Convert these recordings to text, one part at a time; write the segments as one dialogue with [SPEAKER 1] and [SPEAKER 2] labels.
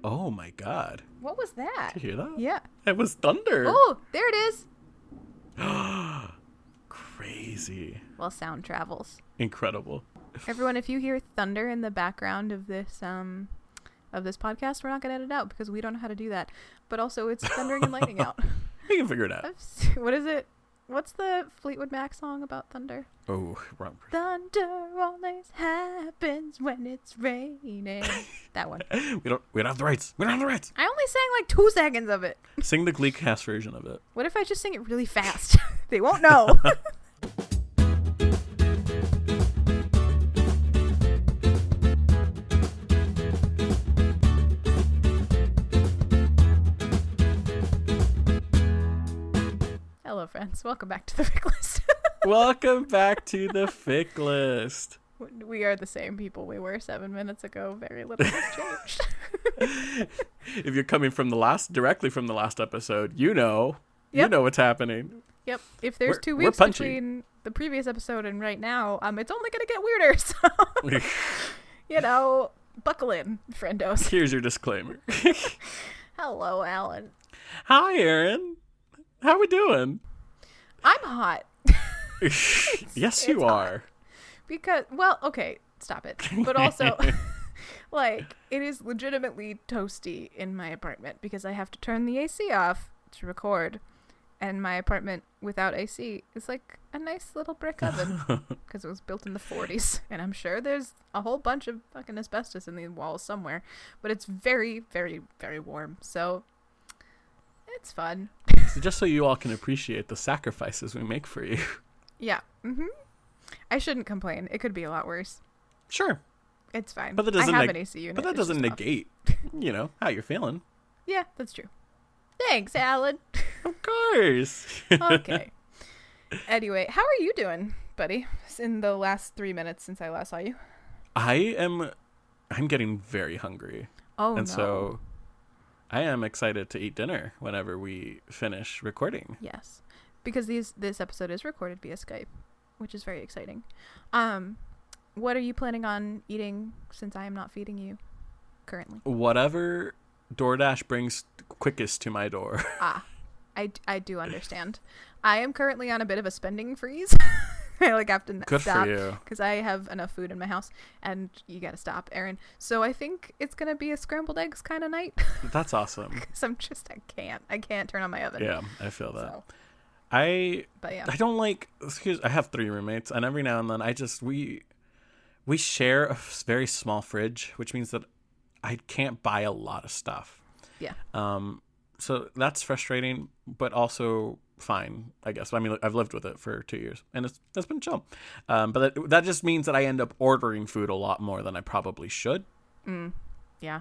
[SPEAKER 1] Oh my god.
[SPEAKER 2] What was that?
[SPEAKER 1] Did you hear that?
[SPEAKER 2] Yeah.
[SPEAKER 1] It was thunder.
[SPEAKER 2] Oh, there it is.
[SPEAKER 1] Crazy.
[SPEAKER 2] Well, sound travels.
[SPEAKER 1] Incredible.
[SPEAKER 2] Everyone, if you hear thunder in the background of this podcast, we're not going to edit out because we don't know how to do that. But also, it's thundering and lightning out.
[SPEAKER 1] We can figure it out.
[SPEAKER 2] What is it? What's the Fleetwood Mac song about thunder?
[SPEAKER 1] Oh, wrong.
[SPEAKER 2] Thunder always happens when it's raining. That one.
[SPEAKER 1] We don't have the rights. We don't have the rights.
[SPEAKER 2] I only sang like 2 seconds of it.
[SPEAKER 1] Sing the Gleecast version of it.
[SPEAKER 2] What if I just sing it really fast? They won't know. Hello, friends. Welcome back to the Fic List.
[SPEAKER 1] Welcome back to the Fic List.
[SPEAKER 2] We are the same people we were 7 minutes ago. Very little has changed.
[SPEAKER 1] If you're coming from directly from the last episode, you know what's happening.
[SPEAKER 2] Yep. If there's 2 weeks between the previous episode and right now, it's only going to get weirder. So, buckle in, friendos.
[SPEAKER 1] Here's your disclaimer.
[SPEAKER 2] Hello, Alan.
[SPEAKER 1] Hi, Erin. How we doing?
[SPEAKER 2] I'm hot.
[SPEAKER 1] Yes, you are.
[SPEAKER 2] Because, well, okay, stop it. But also, like, it is legitimately toasty in my apartment because I have to turn the AC off to record. And my apartment without AC is like a nice little brick oven because it was built in the 40s. And I'm sure there's a whole bunch of fucking asbestos in the walls somewhere. But it's very, very, very warm. So it's fun.
[SPEAKER 1] So just so you all can appreciate the sacrifices we make for you.
[SPEAKER 2] Yeah. Mm-hmm. I shouldn't complain. It could be a lot worse.
[SPEAKER 1] Sure.
[SPEAKER 2] It's fine.
[SPEAKER 1] But that doesn't
[SPEAKER 2] I have an AC unit.
[SPEAKER 1] But that doesn't negate, how you're feeling.
[SPEAKER 2] Yeah, that's true. Thanks, Alan.
[SPEAKER 1] Of course.
[SPEAKER 2] Okay. Anyway, how are you doing, buddy? In the last 3 minutes since I last saw you.
[SPEAKER 1] I'm getting very hungry.
[SPEAKER 2] Oh,
[SPEAKER 1] and so I am excited to eat dinner whenever we finish recording.
[SPEAKER 2] Yes. Because this episode is recorded via Skype, which is very exciting. What are you planning on eating since I am not feeding you currently?
[SPEAKER 1] Whatever DoorDash brings quickest to my door.
[SPEAKER 2] I do understand. I am currently on a bit of a spending freeze. I have to
[SPEAKER 1] Good
[SPEAKER 2] stop
[SPEAKER 1] for you.
[SPEAKER 2] because I have enough food in my house, and you got to stop, Erin. So I think it's gonna be a scrambled eggs kind of night.
[SPEAKER 1] That's awesome.
[SPEAKER 2] Because I can't turn on my oven.
[SPEAKER 1] Yeah, I feel that.
[SPEAKER 2] So.
[SPEAKER 1] I don't like. I have 3 roommates, and every now and then we share a very small fridge, which means that I can't buy a lot of stuff.
[SPEAKER 2] Yeah.
[SPEAKER 1] So that's frustrating, but also fine, I guess. I mean, I've lived with it for 2 years, and it's been chill. But that just means that I end up ordering food a lot more than I probably should.
[SPEAKER 2] Yeah.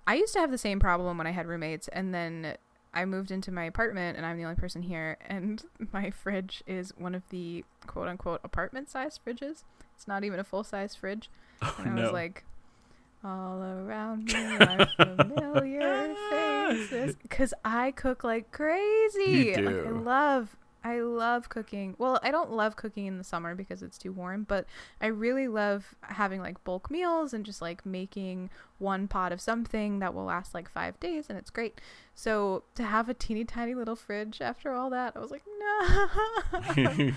[SPEAKER 2] I used to have the same problem when I had roommates, and then I moved into my apartment, and I'm the only person here, and my fridge is one of the quote-unquote apartment-sized fridges. It's not even a full-size fridge. And I was like, all around me are familiar faces. Because I cook like crazy.
[SPEAKER 1] You do.
[SPEAKER 2] I love cooking. Well, I don't love cooking in the summer because it's too warm, but I really love having like bulk meals and just like making one pot of something that will last like 5 days, and it's great. So to have a teeny tiny little fridge after all that, I was like, no.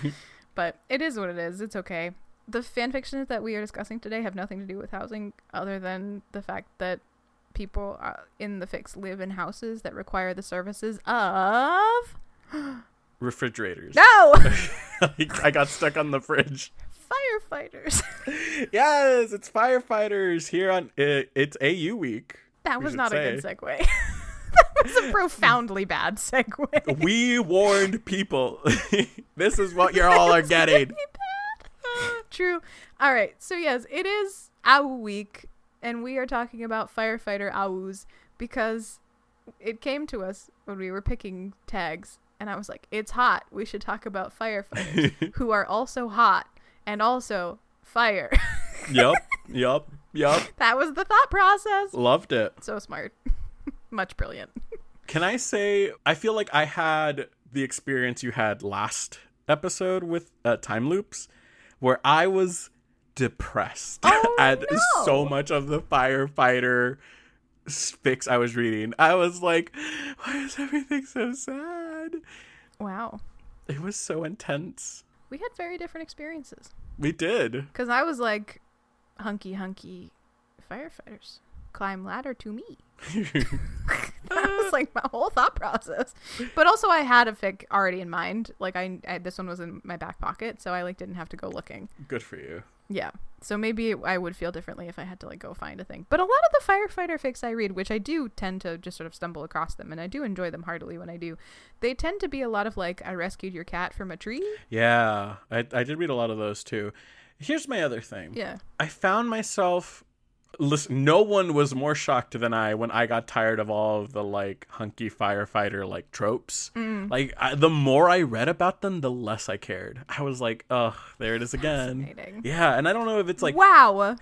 [SPEAKER 2] But it is what it is. It's okay. The fan fictions that we are discussing today have nothing to do with housing other than the fact that people in the fics live in houses that require the services of
[SPEAKER 1] refrigerators.
[SPEAKER 2] No.
[SPEAKER 1] I got stuck on the fridge.
[SPEAKER 2] Firefighters.
[SPEAKER 1] Yes, it's firefighters here on it's AU week.
[SPEAKER 2] That was not a good segue. That was a profoundly bad segue.
[SPEAKER 1] We warned people. This is what you all are getting.
[SPEAKER 2] True. All right. So yes, it is AU week, and we are talking about Firefighter AUs because it came to us when we were picking tags, and I was like, it's hot. We should talk about firefighters who are also hot and also fire.
[SPEAKER 1] Yep.
[SPEAKER 2] That was the thought process.
[SPEAKER 1] Loved it.
[SPEAKER 2] So smart. Much brilliant.
[SPEAKER 1] Can I say, I feel like I had the experience you had last episode with time loops, where I was depressed at so much of the firefighter fics I was reading, I was like, why is everything so sad?
[SPEAKER 2] Wow.
[SPEAKER 1] It was so intense.
[SPEAKER 2] We had very different experiences.
[SPEAKER 1] We did.
[SPEAKER 2] Because I was like, hunky firefighters. Climb ladder to me. That was like my whole thought process. But also I had a fic already in mind. Like I this one was in my back pocket, so I like didn't have to go looking.
[SPEAKER 1] Good for you.
[SPEAKER 2] Yeah. So maybe I would feel differently if I had to like go find a thing. But a lot of the firefighter fics I read, which I do tend to just sort of stumble across them, and I do enjoy them heartily when I do, they tend to be a lot of like, I rescued your cat from a tree.
[SPEAKER 1] Yeah. I did read a lot of those too. Here's my other thing.
[SPEAKER 2] Yeah.
[SPEAKER 1] I found myself... Listen, no one was more shocked than I when I got tired of all of the like hunky firefighter like tropes. Like the more I read about them, the less I cared. I was like, oh, there it is again. Yeah, and I don't know if it's like,
[SPEAKER 2] wow.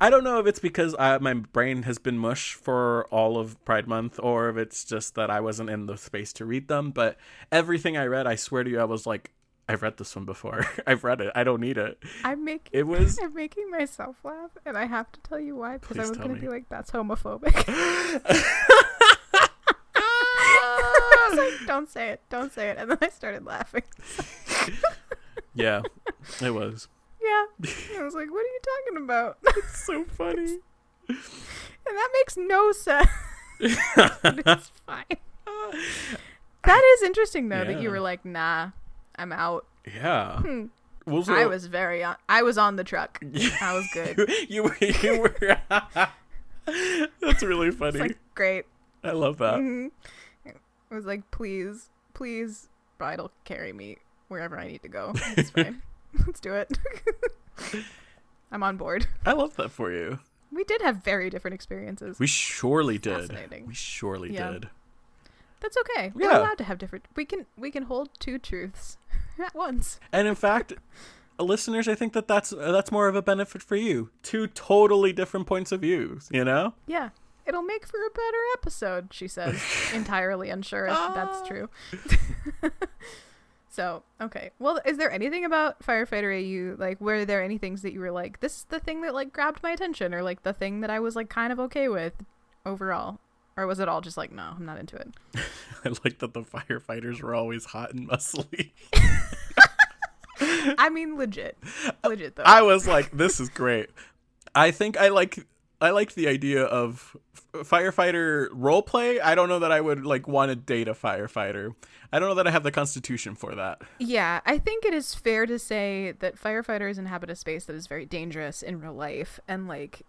[SPEAKER 1] I don't know if it's because my brain has been mush for all of Pride Month, or if it's just that I wasn't in the space to read them. But everything I read, I swear to you, I was like, I've read this one before. I've read it. I don't need it.
[SPEAKER 2] I'm making myself laugh, and I have to tell you why, because I was going to be like, that's homophobic. I was like, don't say it, and then I started laughing.
[SPEAKER 1] Yeah, it was.
[SPEAKER 2] Yeah, I was like, what are you talking about?
[SPEAKER 1] It's so funny.
[SPEAKER 2] And that makes no sense. It's fine. That is interesting, though, that you were like, nah, I'm out.
[SPEAKER 1] Yeah.
[SPEAKER 2] I was I was on the truck. I was good.
[SPEAKER 1] you were. That's really funny.
[SPEAKER 2] It's like, great.
[SPEAKER 1] I love that.
[SPEAKER 2] Mm-hmm. It was like, please, bridal carry me wherever I need to go. It's fine. Let's do it. I'm on board.
[SPEAKER 1] I love that for you.
[SPEAKER 2] We did have very different experiences.
[SPEAKER 1] We surely did.
[SPEAKER 2] Fascinating.
[SPEAKER 1] We surely did.
[SPEAKER 2] That's okay. We're allowed to have different. We can hold two truths at once.
[SPEAKER 1] And in fact, listeners, I think that's more of a benefit for you. Two totally different points of views. You know?
[SPEAKER 2] Yeah, it'll make for a better episode. She says, entirely unsure if that's true. So, okay. Well, is there anything about Firefighter AU, like, were there any things that you were like, this is the thing that like grabbed my attention, or like the thing that I was like kind of okay with overall? Or was it all just like, no, I'm not into it?
[SPEAKER 1] I like that the firefighters were always hot and muscly.
[SPEAKER 2] I mean, legit though.
[SPEAKER 1] I was like, this is great. I think I like the idea of firefighter role play. I don't know that I would like want to date a firefighter. I don't know that I have the constitution for that.
[SPEAKER 2] Yeah, I think it is fair to say that firefighters inhabit a space that is very dangerous in real life, and like,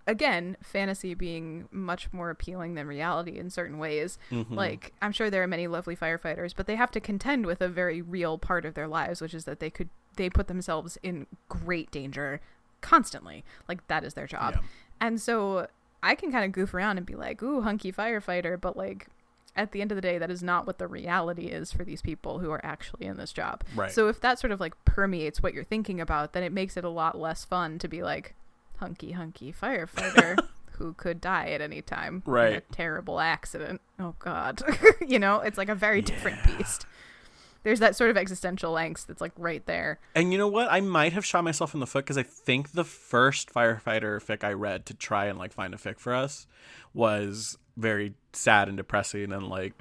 [SPEAKER 2] again, fantasy being much more appealing than reality in certain ways. Mm-hmm. Like, I'm sure there are many lovely firefighters, but they have to contend with a very real part of their lives, which is that they put themselves in great danger constantly. Like, that is their job. Yeah. And so I can kind of goof around and be like, ooh, hunky firefighter, but like, at the end of the day, that is not what the reality is for these people who are actually in this job. Right. So if that sort of like permeates what you're thinking about, then it makes it a lot less fun to be like, hunky firefighter who could die at any time in a terrible accident. Oh God. You know, it's like a very different beast. There's that sort of existential angst that's like right there.
[SPEAKER 1] And you know what? I might have shot myself in the foot, because I think the first firefighter fic I read to try and like find a fic for us was very sad and depressing and like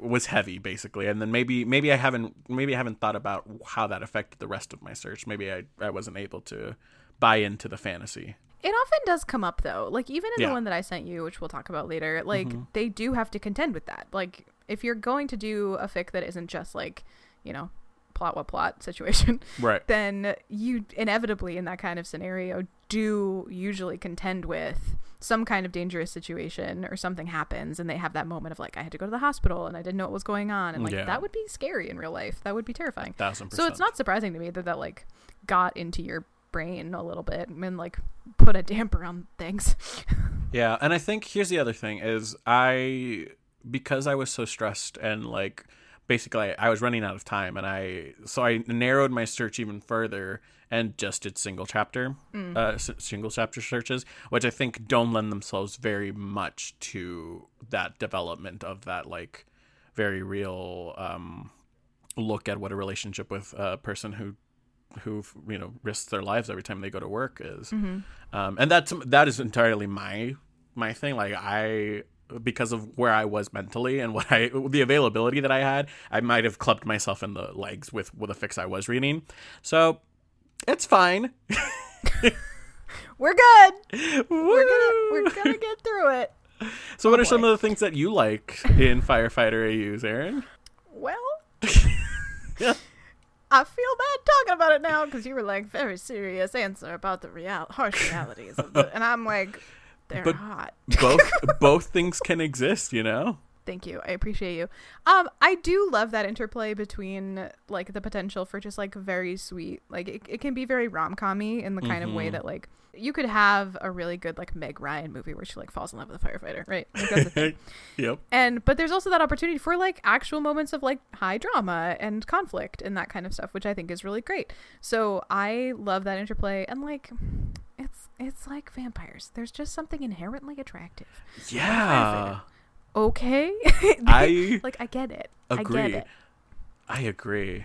[SPEAKER 1] was heavy basically. And then maybe I haven't thought about how that affected the rest of my search. Maybe I wasn't able to buy into the fantasy.
[SPEAKER 2] It often does come up though. Like even in the one that I sent you, which we'll talk about later, like they do have to contend with that. Like if you're going to do a fic that isn't just like, you know, plot situation, right, then you inevitably in that kind of scenario do usually contend with some kind of dangerous situation, or something happens and they have that moment of like, I had to go to the hospital and I didn't know what was going on, and like that would be scary in real life. That would be terrifying. 1000%. So it's not surprising to me that like got into your brain a little bit and like put a damper on things.
[SPEAKER 1] Yeah, and I think here's the other thing is because I was so stressed and like basically I was running out of time, and I narrowed my search even further and just did single chapter searches, which I think don't lend themselves very much to that development of that like very real look at what a relationship with a person who you know risks their lives every time they go to work is. And that is entirely my my thing. Like because of where I was mentally and the availability that I had, I might have clubbed myself in the legs with a fix I was reading. So it's fine.
[SPEAKER 2] We're good. We're gonna get through it.
[SPEAKER 1] So what are some of the things that you like in Firefighter AUs, Erin?
[SPEAKER 2] Well, I feel bad talking about it now because you were like, very serious answer about the harsh realities of it. And I'm like, they're hot.
[SPEAKER 1] both things can exist, you know?
[SPEAKER 2] Thank you. I appreciate you. I do love that interplay between like the potential for just like very sweet, like it can be very rom-com-y in the kind of way that like you could have a really good like Meg Ryan movie where she like falls in love with a firefighter, right? Like, that's the thing.
[SPEAKER 1] Yep.
[SPEAKER 2] But there's also that opportunity for like actual moments of like high drama and conflict and that kind of stuff, which I think is really great. So I love that interplay, and like it's like vampires. There's just something inherently attractive.
[SPEAKER 1] Yeah.
[SPEAKER 2] Okay.
[SPEAKER 1] I
[SPEAKER 2] get it.
[SPEAKER 1] Agree.
[SPEAKER 2] I get it.
[SPEAKER 1] I agree.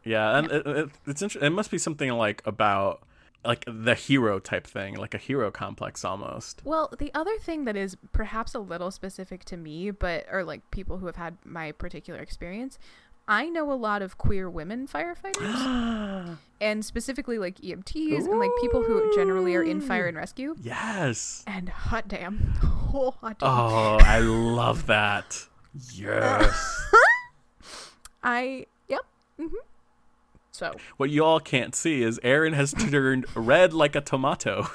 [SPEAKER 1] Yeah, and it's interesting. It must be something like about like the hero type thing, like a hero complex almost.
[SPEAKER 2] Well, the other thing that is perhaps a little specific to me, or like people who have had my particular experience, I know a lot of queer women firefighters, and specifically like EMTs and like people who generally are in fire and rescue.
[SPEAKER 1] Yes.
[SPEAKER 2] And hot damn. Oh, hot damn.
[SPEAKER 1] Oh, I love that. Yes.
[SPEAKER 2] Yep. Mm-hmm. So.
[SPEAKER 1] What you all can't see is Erin has turned red like a tomato.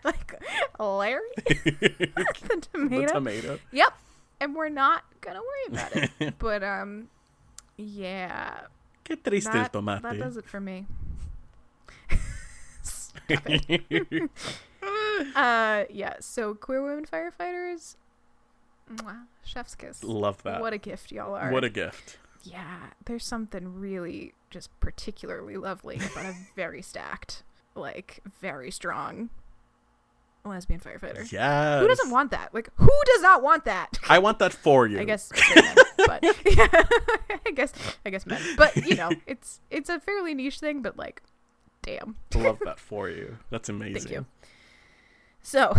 [SPEAKER 2] Like Larry? The tomato?
[SPEAKER 1] The tomato.
[SPEAKER 2] Yep. And we're not gonna worry about it. But yeah.
[SPEAKER 1] Qué triste el tomate.
[SPEAKER 2] That does it for me. Stop it. Yeah, so queer women firefighters, mwah, chef's kiss.
[SPEAKER 1] Love that.
[SPEAKER 2] What a gift y'all are.
[SPEAKER 1] What a gift.
[SPEAKER 2] Yeah, there's something really just particularly lovely about a very stacked, like very strong lesbian firefighter.
[SPEAKER 1] Yes.
[SPEAKER 2] Who doesn't want that? Like, who does not want that?
[SPEAKER 1] I want that for you.
[SPEAKER 2] I guess men, but yeah, I guess men. But you know, it's a fairly niche thing, but like, damn.
[SPEAKER 1] Love that for you. That's amazing.
[SPEAKER 2] Thank you. So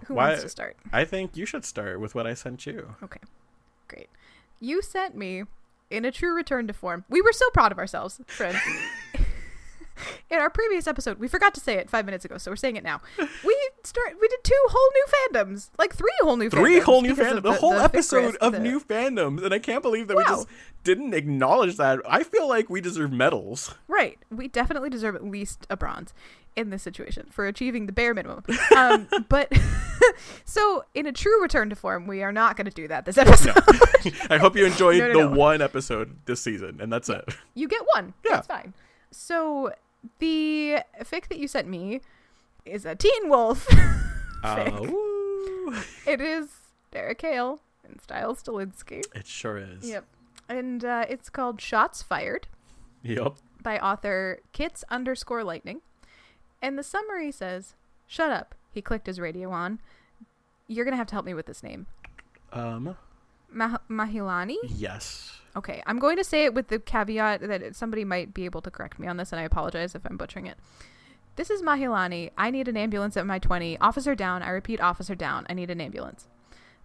[SPEAKER 2] who wants to start?
[SPEAKER 1] I think you should start with what I sent you.
[SPEAKER 2] Okay, great. You sent me, in a true return to form. We were so proud of ourselves, friends. In our previous episode, we forgot to say it 5 minutes ago, so we're saying it now. We did 2 whole new fandoms, like 3 whole new fandoms.
[SPEAKER 1] 3 whole new fandoms. The whole episode of
[SPEAKER 2] new
[SPEAKER 1] fandoms, and I can't believe that we just didn't acknowledge that. I feel like we deserve medals.
[SPEAKER 2] Right. We definitely deserve at least a bronze in this situation for achieving the bare minimum. But so in a true return to form, we are not going to do that this episode.
[SPEAKER 1] No. I hope you enjoyed
[SPEAKER 2] No.
[SPEAKER 1] one episode this season, and that's it.
[SPEAKER 2] You get one. Yeah. That's fine. So the fic that you sent me is a Teen Wolf fic. It is Derek Hale and Styles Stalinsky.
[SPEAKER 1] It sure is.
[SPEAKER 2] Yep. And it's called Shots Fired.
[SPEAKER 1] Yep.
[SPEAKER 2] By author Kits_Lightning. And the summary says, "Shut up." He clicked his radio on. You're going to have to help me with this name. Mahilani?
[SPEAKER 1] Yes.
[SPEAKER 2] Okay, I'm going to say it with the caveat that somebody might be able to correct me on this, and I apologize if I'm butchering it. This is Mahilani. I need an ambulance at my 20. Officer down. I repeat, officer down. I need an ambulance.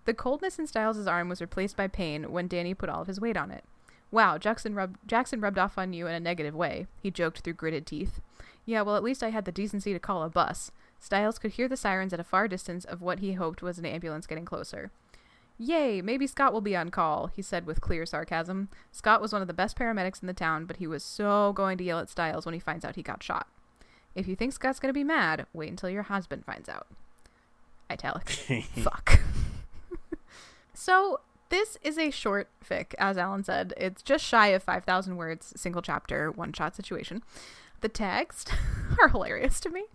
[SPEAKER 2] The coldness in Styles' arm was replaced by pain when Danny put all of his weight on it. Wow, Jackson rubbed off on you in a negative way, he joked through gritted teeth. Yeah, well, at least I had the decency to call a bus. Styles could hear the sirens at a far distance of what he hoped was an ambulance getting closer. Yay, maybe Scott will be on call, he said with clear sarcasm. Scott was one of the best paramedics in the town, but he was so going to yell at Styles when he finds out he got shot. If you think Scott's going to be mad, wait until your husband finds out. Italic. Fuck. So, this is a short fic, as Alan said. It's just shy of 5,000 words, single chapter, one-shot situation. The tags are hilarious to me.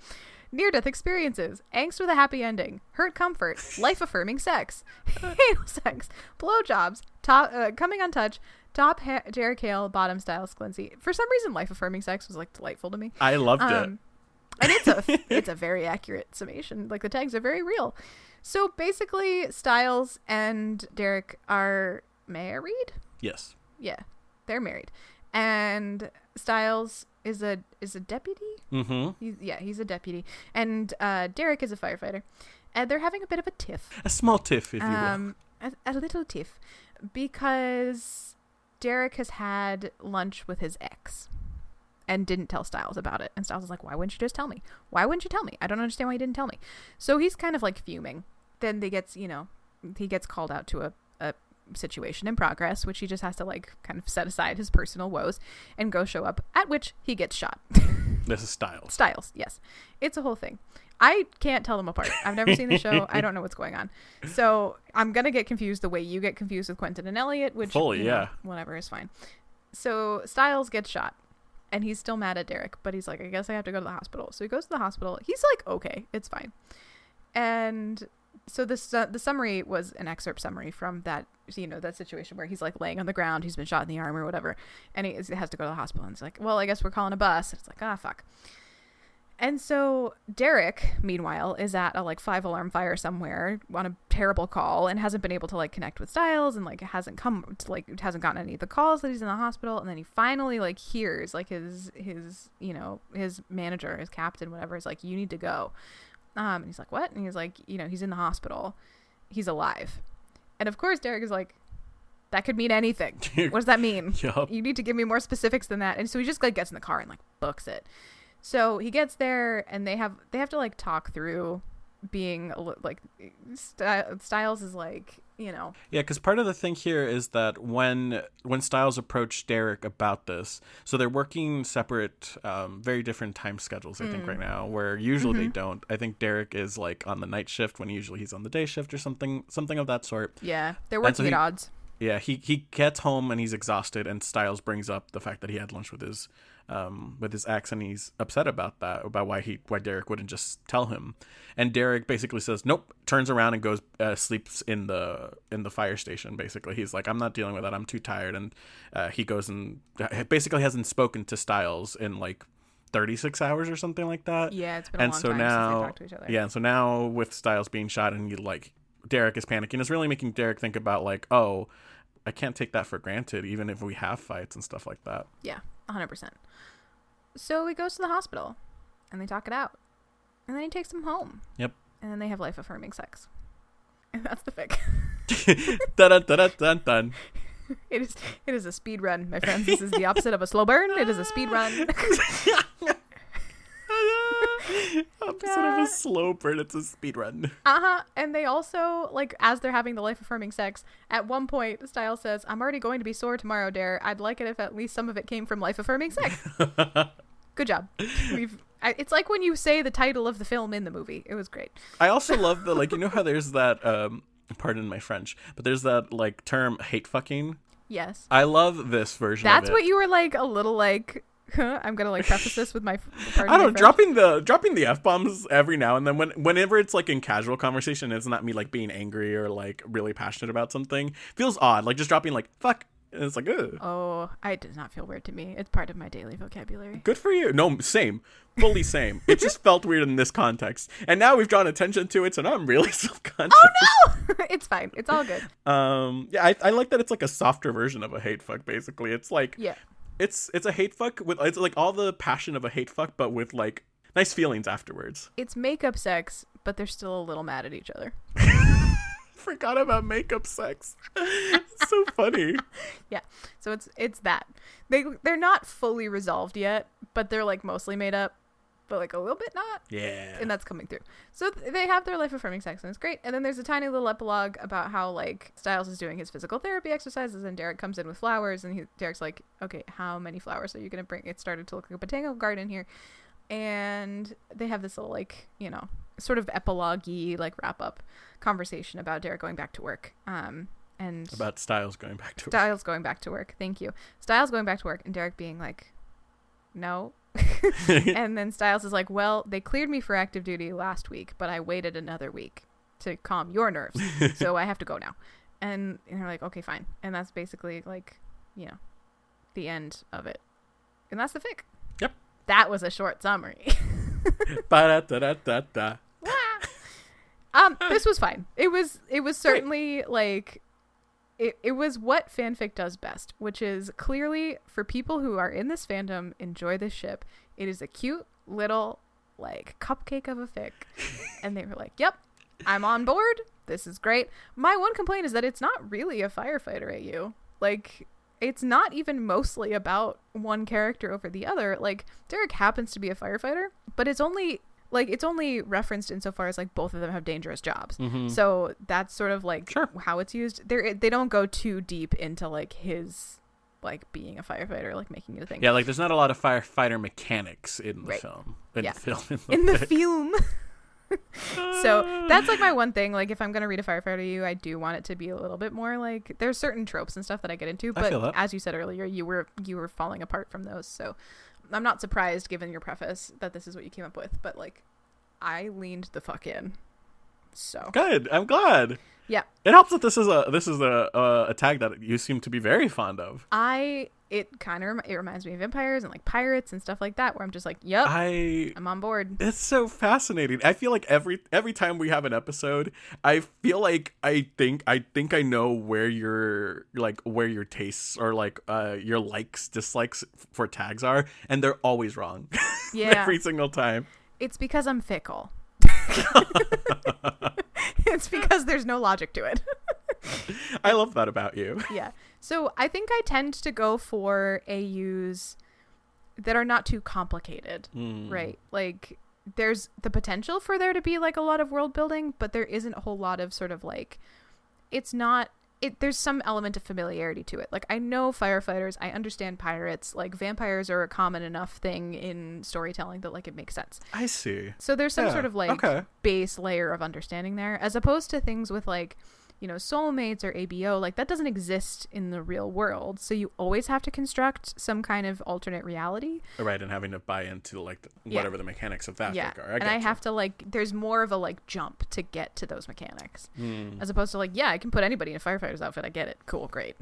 [SPEAKER 2] Near-death experiences, angst with a happy ending, hurt comfort, life-affirming sex, anal sex, blowjobs, coming on touch, Derek Hale, bottom Styles Clancy. For some reason, life-affirming sex was like delightful to me.
[SPEAKER 1] I loved it.
[SPEAKER 2] And it's a very accurate summation. Like the tags are very real. So basically, Styles and Derek are married.
[SPEAKER 1] Yes.
[SPEAKER 2] Yeah, they're married, and Styles is a deputy.
[SPEAKER 1] Mm-hmm.
[SPEAKER 2] He's a deputy, and Derek is a firefighter, and they're having a bit of a tiff.
[SPEAKER 1] A small tiff, if you will.
[SPEAKER 2] A little tiff, because Derek has had lunch with his ex and didn't tell Styles about it. And Styles is like, why wouldn't you just tell me? Why wouldn't you tell me? I don't understand why you didn't tell me. So he's kind of like fuming. Then he gets called out to a situation in progress, which he just has to like kind of set aside his personal woes and go show up, at which he gets shot.
[SPEAKER 1] This is Styles.
[SPEAKER 2] Styles, yes. It's a whole thing. I can't tell them apart. I've never seen the show. I don't know what's going on. So I'm going to get confused the way you get confused with Quentin and Elliot, which,
[SPEAKER 1] fully, yeah.
[SPEAKER 2] Whatever is fine. So Styles gets shot, and he's still mad at Derek, but he's like, I guess I have to go to the hospital. So he goes to the hospital. He's like, okay, it's fine. And so this the summary was an excerpt summary from that, that situation where he's like laying on the ground. He's been shot in the arm or whatever, and he has to go to the hospital. And he's like, well, I guess we're calling a bus. And it's like, fuck. And so Derek, meanwhile, is at a like 5-alarm fire somewhere on a terrible call and hasn't been able to like connect with Styles, and like hasn't gotten any of the calls that he's in the hospital. And then he finally like hears like his manager, his captain, whatever, is like, you need to go. And he's like, what? And he's like, he's in the hospital. He's alive. And of course, Derek is like, that could mean anything. What does that mean?
[SPEAKER 1] Yup.
[SPEAKER 2] You need to give me more specifics than that. And so he just like gets in the car and like books it. So he gets there, and they have to like talk through being like Styles is like,
[SPEAKER 1] Yeah, because part of the thing here is that when Styles approached Derek about this, so they're working separate, very different time schedules, I think, right now, where usually they don't. I think Derek is like on the night shift when usually he's on the day shift or something of that sort.
[SPEAKER 2] Yeah, they're working at odds.
[SPEAKER 1] Yeah, he gets home and he's exhausted, and Styles brings up the fact that he had lunch with his ex, and he's upset about that, about why Derek wouldn't just tell him. And Derek basically says nope, turns around and goes sleeps in the fire station. Basically, he's like, I'm not dealing with that, I'm too tired. And he goes and basically hasn't spoken to Styles in like 36 hours or something like that.
[SPEAKER 2] Yeah, it's been a long time since they talked to each other.
[SPEAKER 1] Yeah, and so now with Styles being shot, and Derek is panicking, it's really making Derek think about like, oh, I can't take that for granted, even if we have fights and stuff like that.
[SPEAKER 2] Yeah, 100%. So he goes to the hospital, and they talk it out. And then he takes him home. Yep. And then they have life-affirming sex. And that's the fic.
[SPEAKER 1] Dun.
[SPEAKER 2] It is a speed run, my friends. This is the opposite of a slow burn. It is a speed run.
[SPEAKER 1] Opposite of a slow burn, it's a speed run.
[SPEAKER 2] And they also, like, as they're having the life-affirming sex, at one point, Styles says, I'm already going to be sore tomorrow, Dare. I'd like it if at least some of it came from life-affirming sex. Good job. It's like when you say the title of the film in the movie. It was great.
[SPEAKER 1] I also love the, like, how there's that, pardon my French, but there's that, like, term hate fucking.
[SPEAKER 2] Yes.
[SPEAKER 1] I love this version
[SPEAKER 2] That's
[SPEAKER 1] of it.
[SPEAKER 2] what you were, like, a little, like... I'm gonna like preface this with my.
[SPEAKER 1] I don't know, dropping the F-bombs every now and then. Whenever it's like in casual conversation, it's not me like being angry or like really passionate about something. Feels odd, like just dropping like fuck. And it's like, ugh.
[SPEAKER 2] Oh, it does not feel weird to me. It's part of my daily vocabulary.
[SPEAKER 1] Good for you. No, same, fully same. It just felt weird in this context, and now we've drawn attention to it, so now I'm really self-conscious.
[SPEAKER 2] Oh no, it's fine. It's all good.
[SPEAKER 1] Yeah, I like that it's like a softer version of a hate fuck. Basically, it's like It's a hate fuck it's like all the passion of a hate fuck, but with like nice feelings afterwards.
[SPEAKER 2] It's makeup sex, but they're still a little mad at each other.
[SPEAKER 1] Forgot about makeup sex. It's so funny.
[SPEAKER 2] Yeah, so it's that they're not fully resolved yet, but they're like mostly made up, but like a little bit not.
[SPEAKER 1] Yeah,
[SPEAKER 2] and that's coming through. So they have their life affirming sex, and it's great. And then there's a tiny little epilogue about how like Styles is doing his physical therapy exercises, and Derek comes in with flowers, and Derek's like, okay, how many flowers are you gonna bring? It started to look like a botanical garden here. And they have this little like, sort of epilogue-y like wrap up conversation about Derek going back to work. And
[SPEAKER 1] about Styles going back to work.
[SPEAKER 2] Styles going back to work. Thank you. Styles going back to work, and Derek being like, no. And then Styles is like, well, they cleared me for active duty last week, but I waited another week to calm your nerves, so I have to go now. And they're like, okay, fine. And that's basically like, the end of it. And that's the fic.
[SPEAKER 1] Yep.
[SPEAKER 2] That was a short summary.
[SPEAKER 1] Ba-da-da-da-da.
[SPEAKER 2] This was fine. It was certainly like it was what fanfic does best, which is clearly for people who are in this fandom, enjoy this ship. It is a cute little like cupcake of a fic. And they were like, yep, I'm on board. This is great. My one complaint is that it's not really a Firefighter AU. Like, it's not even mostly about one character over the other. Like, Derek happens to be a firefighter, but it's only referenced insofar as like both of them have dangerous jobs.
[SPEAKER 1] Mm-hmm.
[SPEAKER 2] So that's sort of like
[SPEAKER 1] Sure.
[SPEAKER 2] how it's used. They don't go too deep into like his like being a firefighter, like making it a thing.
[SPEAKER 1] Yeah, like there's not a lot of firefighter mechanics in the
[SPEAKER 2] Right.
[SPEAKER 1] film.
[SPEAKER 2] Yeah.
[SPEAKER 1] The film.
[SPEAKER 2] In the film. So that's like my one thing. Like if I'm gonna read a Firefighter AU, I do want it to be a little bit more like there's certain tropes and stuff that I get into,
[SPEAKER 1] I feel
[SPEAKER 2] but
[SPEAKER 1] that.
[SPEAKER 2] as you said earlier, you were falling apart from those. So I'm not surprised given your preface that this is what you came up with, but like I leaned the fuck in. So
[SPEAKER 1] Good. I'm glad.
[SPEAKER 2] yeah,
[SPEAKER 1] It helps that this is a tag that you seem to be very fond of.
[SPEAKER 2] it kind of it reminds me of vampires and like pirates and stuff like that, where I'm just like, yep, I'm on board.
[SPEAKER 1] It's so fascinating. I feel like every time we have an episode, I feel like I think I know where your tastes or like your likes, dislikes for tags are, and they're always wrong.
[SPEAKER 2] Yeah,
[SPEAKER 1] Every single time.
[SPEAKER 2] it's because I'm fickle. It's because there's no logic to it.
[SPEAKER 1] I love that about you.
[SPEAKER 2] Yeah. So I think I tend to go for AUs that are not too complicated, right? Like there's the potential for there to be like a lot of world building, but there isn't a whole lot of sort of like, there's some element of familiarity to it. Like I know firefighters, I understand pirates, like vampires are a common enough thing in storytelling that like it makes sense.
[SPEAKER 1] I see.
[SPEAKER 2] So there's some sort of like
[SPEAKER 1] okay.
[SPEAKER 2] base layer of understanding there, as opposed to things with like, you know, soulmates or ABO, like that doesn't exist in the real world. So you always have to construct some kind of alternate reality.
[SPEAKER 1] Right, and having to buy into like whatever the mechanics of that
[SPEAKER 2] Yeah.
[SPEAKER 1] are.
[SPEAKER 2] And I have to like, there's more of a like jump to get to those mechanics. As opposed to like, yeah, I can put anybody in a firefighter's outfit. I get it. Cool. Great.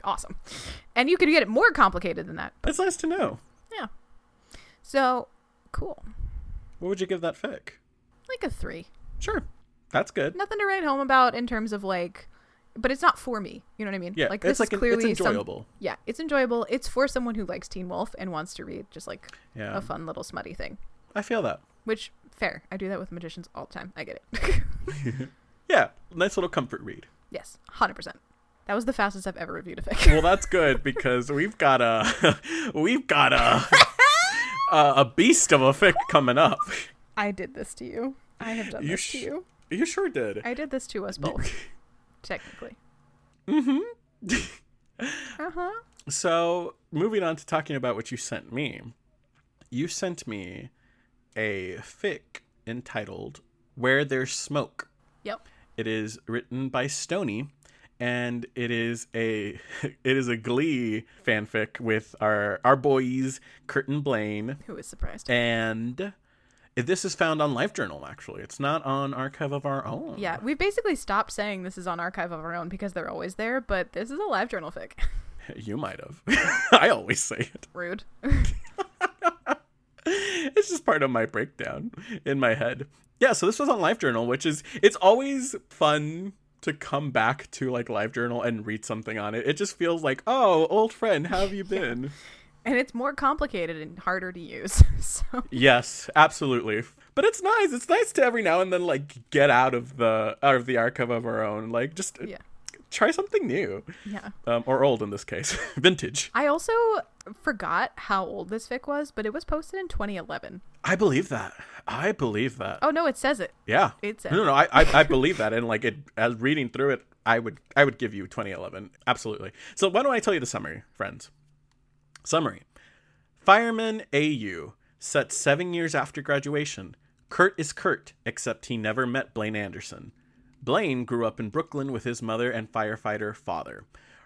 [SPEAKER 2] Awesome. And you could get it more complicated than that.
[SPEAKER 1] It's nice to know.
[SPEAKER 2] Yeah. So cool.
[SPEAKER 1] What would you give that fic?
[SPEAKER 2] Like a 3.
[SPEAKER 1] Sure. That's good.
[SPEAKER 2] Nothing to write home about in terms of like, but it's not for me. You know what I mean?
[SPEAKER 1] Yeah,
[SPEAKER 2] like
[SPEAKER 1] it's
[SPEAKER 2] this
[SPEAKER 1] like
[SPEAKER 2] is clearly
[SPEAKER 1] it's enjoyable.
[SPEAKER 2] Yeah, it's enjoyable. It's for someone who likes Teen Wolf and wants to read just like a fun little smutty thing.
[SPEAKER 1] I feel that.
[SPEAKER 2] Which fair. I do that with magicians all the time. I get it.
[SPEAKER 1] Yeah, nice little comfort read.
[SPEAKER 2] Yes, 100%. That was the fastest I've ever reviewed a fic.
[SPEAKER 1] Well, that's good because we've got a a beast of a fic coming up.
[SPEAKER 2] I did this to you. I have done this to you.
[SPEAKER 1] You sure did.
[SPEAKER 2] I did this to us both. Technically. Uh-huh.
[SPEAKER 1] So, moving on to talking about what you sent me. You sent me a fic entitled Where There's Smoke.
[SPEAKER 2] Yep.
[SPEAKER 1] It is written by Stony, and it is a Glee fanfic with our boys Kurt and Blaine.
[SPEAKER 2] Who is surprised?
[SPEAKER 1] And this is found on LiveJournal, actually. It's not on Archive of Our Own.
[SPEAKER 2] Yeah, we basically stopped saying this is on Archive of Our Own because they're always there, but this is a LiveJournal fic.
[SPEAKER 1] You might have. I always say it.
[SPEAKER 2] Rude.
[SPEAKER 1] It's just part of my breakdown in my head. Yeah, so this was on LiveJournal, which is, it's always fun to come back to like LiveJournal and read something on it. It just feels like, oh, old friend, how have you been?
[SPEAKER 2] Yeah. And it's more complicated and harder to use. So.
[SPEAKER 1] Yes, absolutely. But it's nice. It's nice to every now and then like get out of the Archive of Our Own. Like just try something new.
[SPEAKER 2] Yeah.
[SPEAKER 1] Or old in this case. Vintage.
[SPEAKER 2] I also forgot how old this fic was, but it was posted in 2011.
[SPEAKER 1] I believe that.
[SPEAKER 2] Oh no, it says it.
[SPEAKER 1] Yeah.
[SPEAKER 2] It says
[SPEAKER 1] No, I believe that. And like as reading through it, I would give you 2011. Absolutely. So why don't I tell you the summary, friends? Summary. Fireman AU. Set 7 years after graduation. Kurt is Kurt, except he never met Blaine Anderson. Blaine grew up in Brooklyn with his mother and firefighter father.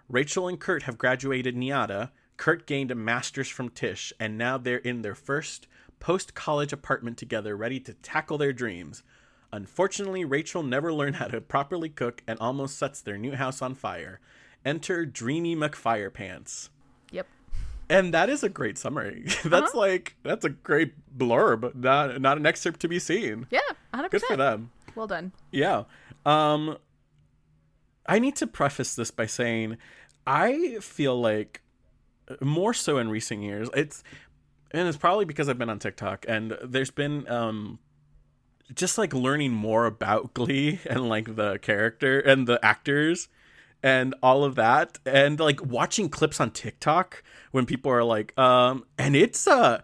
[SPEAKER 1] Rachel and Kurt have graduated NIADA. Kurt gained a master's from Tisch, and now they're in their first post-college apartment together, ready to tackle their dreams. Unfortunately, Rachel never learned how to properly cook and almost sets their new house on fire. Enter Dreamy McFirepants.
[SPEAKER 2] Yep.
[SPEAKER 1] And that is a great summary. That's a great blurb, not an excerpt to be seen.
[SPEAKER 2] Yeah, 100%.
[SPEAKER 1] Good for them.
[SPEAKER 2] Well done.
[SPEAKER 1] Yeah. I need to preface this by saying I feel like more so in recent years, it's probably because I've been on TikTok and there's been just like learning more about Glee and like the character and the actors and all of that, and like watching clips on TikTok when people are like and it's a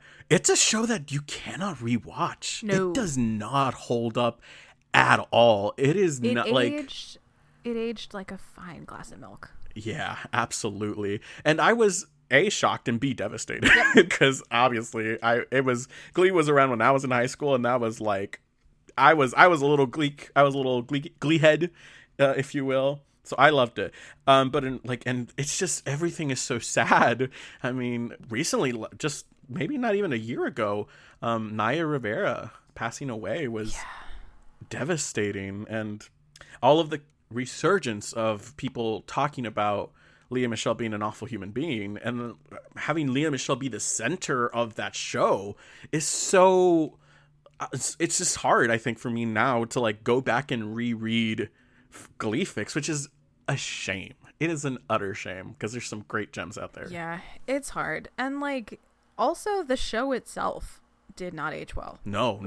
[SPEAKER 1] show that you cannot rewatch.
[SPEAKER 2] No.
[SPEAKER 1] It does not hold up at all. It is
[SPEAKER 2] It
[SPEAKER 1] not
[SPEAKER 2] aged, it aged like a fine glass of milk.
[SPEAKER 1] Yeah, absolutely. And I was shocked and devastated because obviously Glee was around when I was in high school, and that was like I was a little Glee head, if you will. So I loved it. But and it's just everything is so sad. I mean, recently, just maybe not even a year ago, Naya Rivera passing away was devastating, and all of the resurgence of people talking about Leah Michele being an awful human being, and having Leah Michele be the center of that show is so it's just hard, I think, for me now to like go back and reread Glee Fix, which is a shame. It is an utter shame because there's some great gems out there.
[SPEAKER 2] Yeah, it's hard. And like also the show itself did not age well.
[SPEAKER 1] No.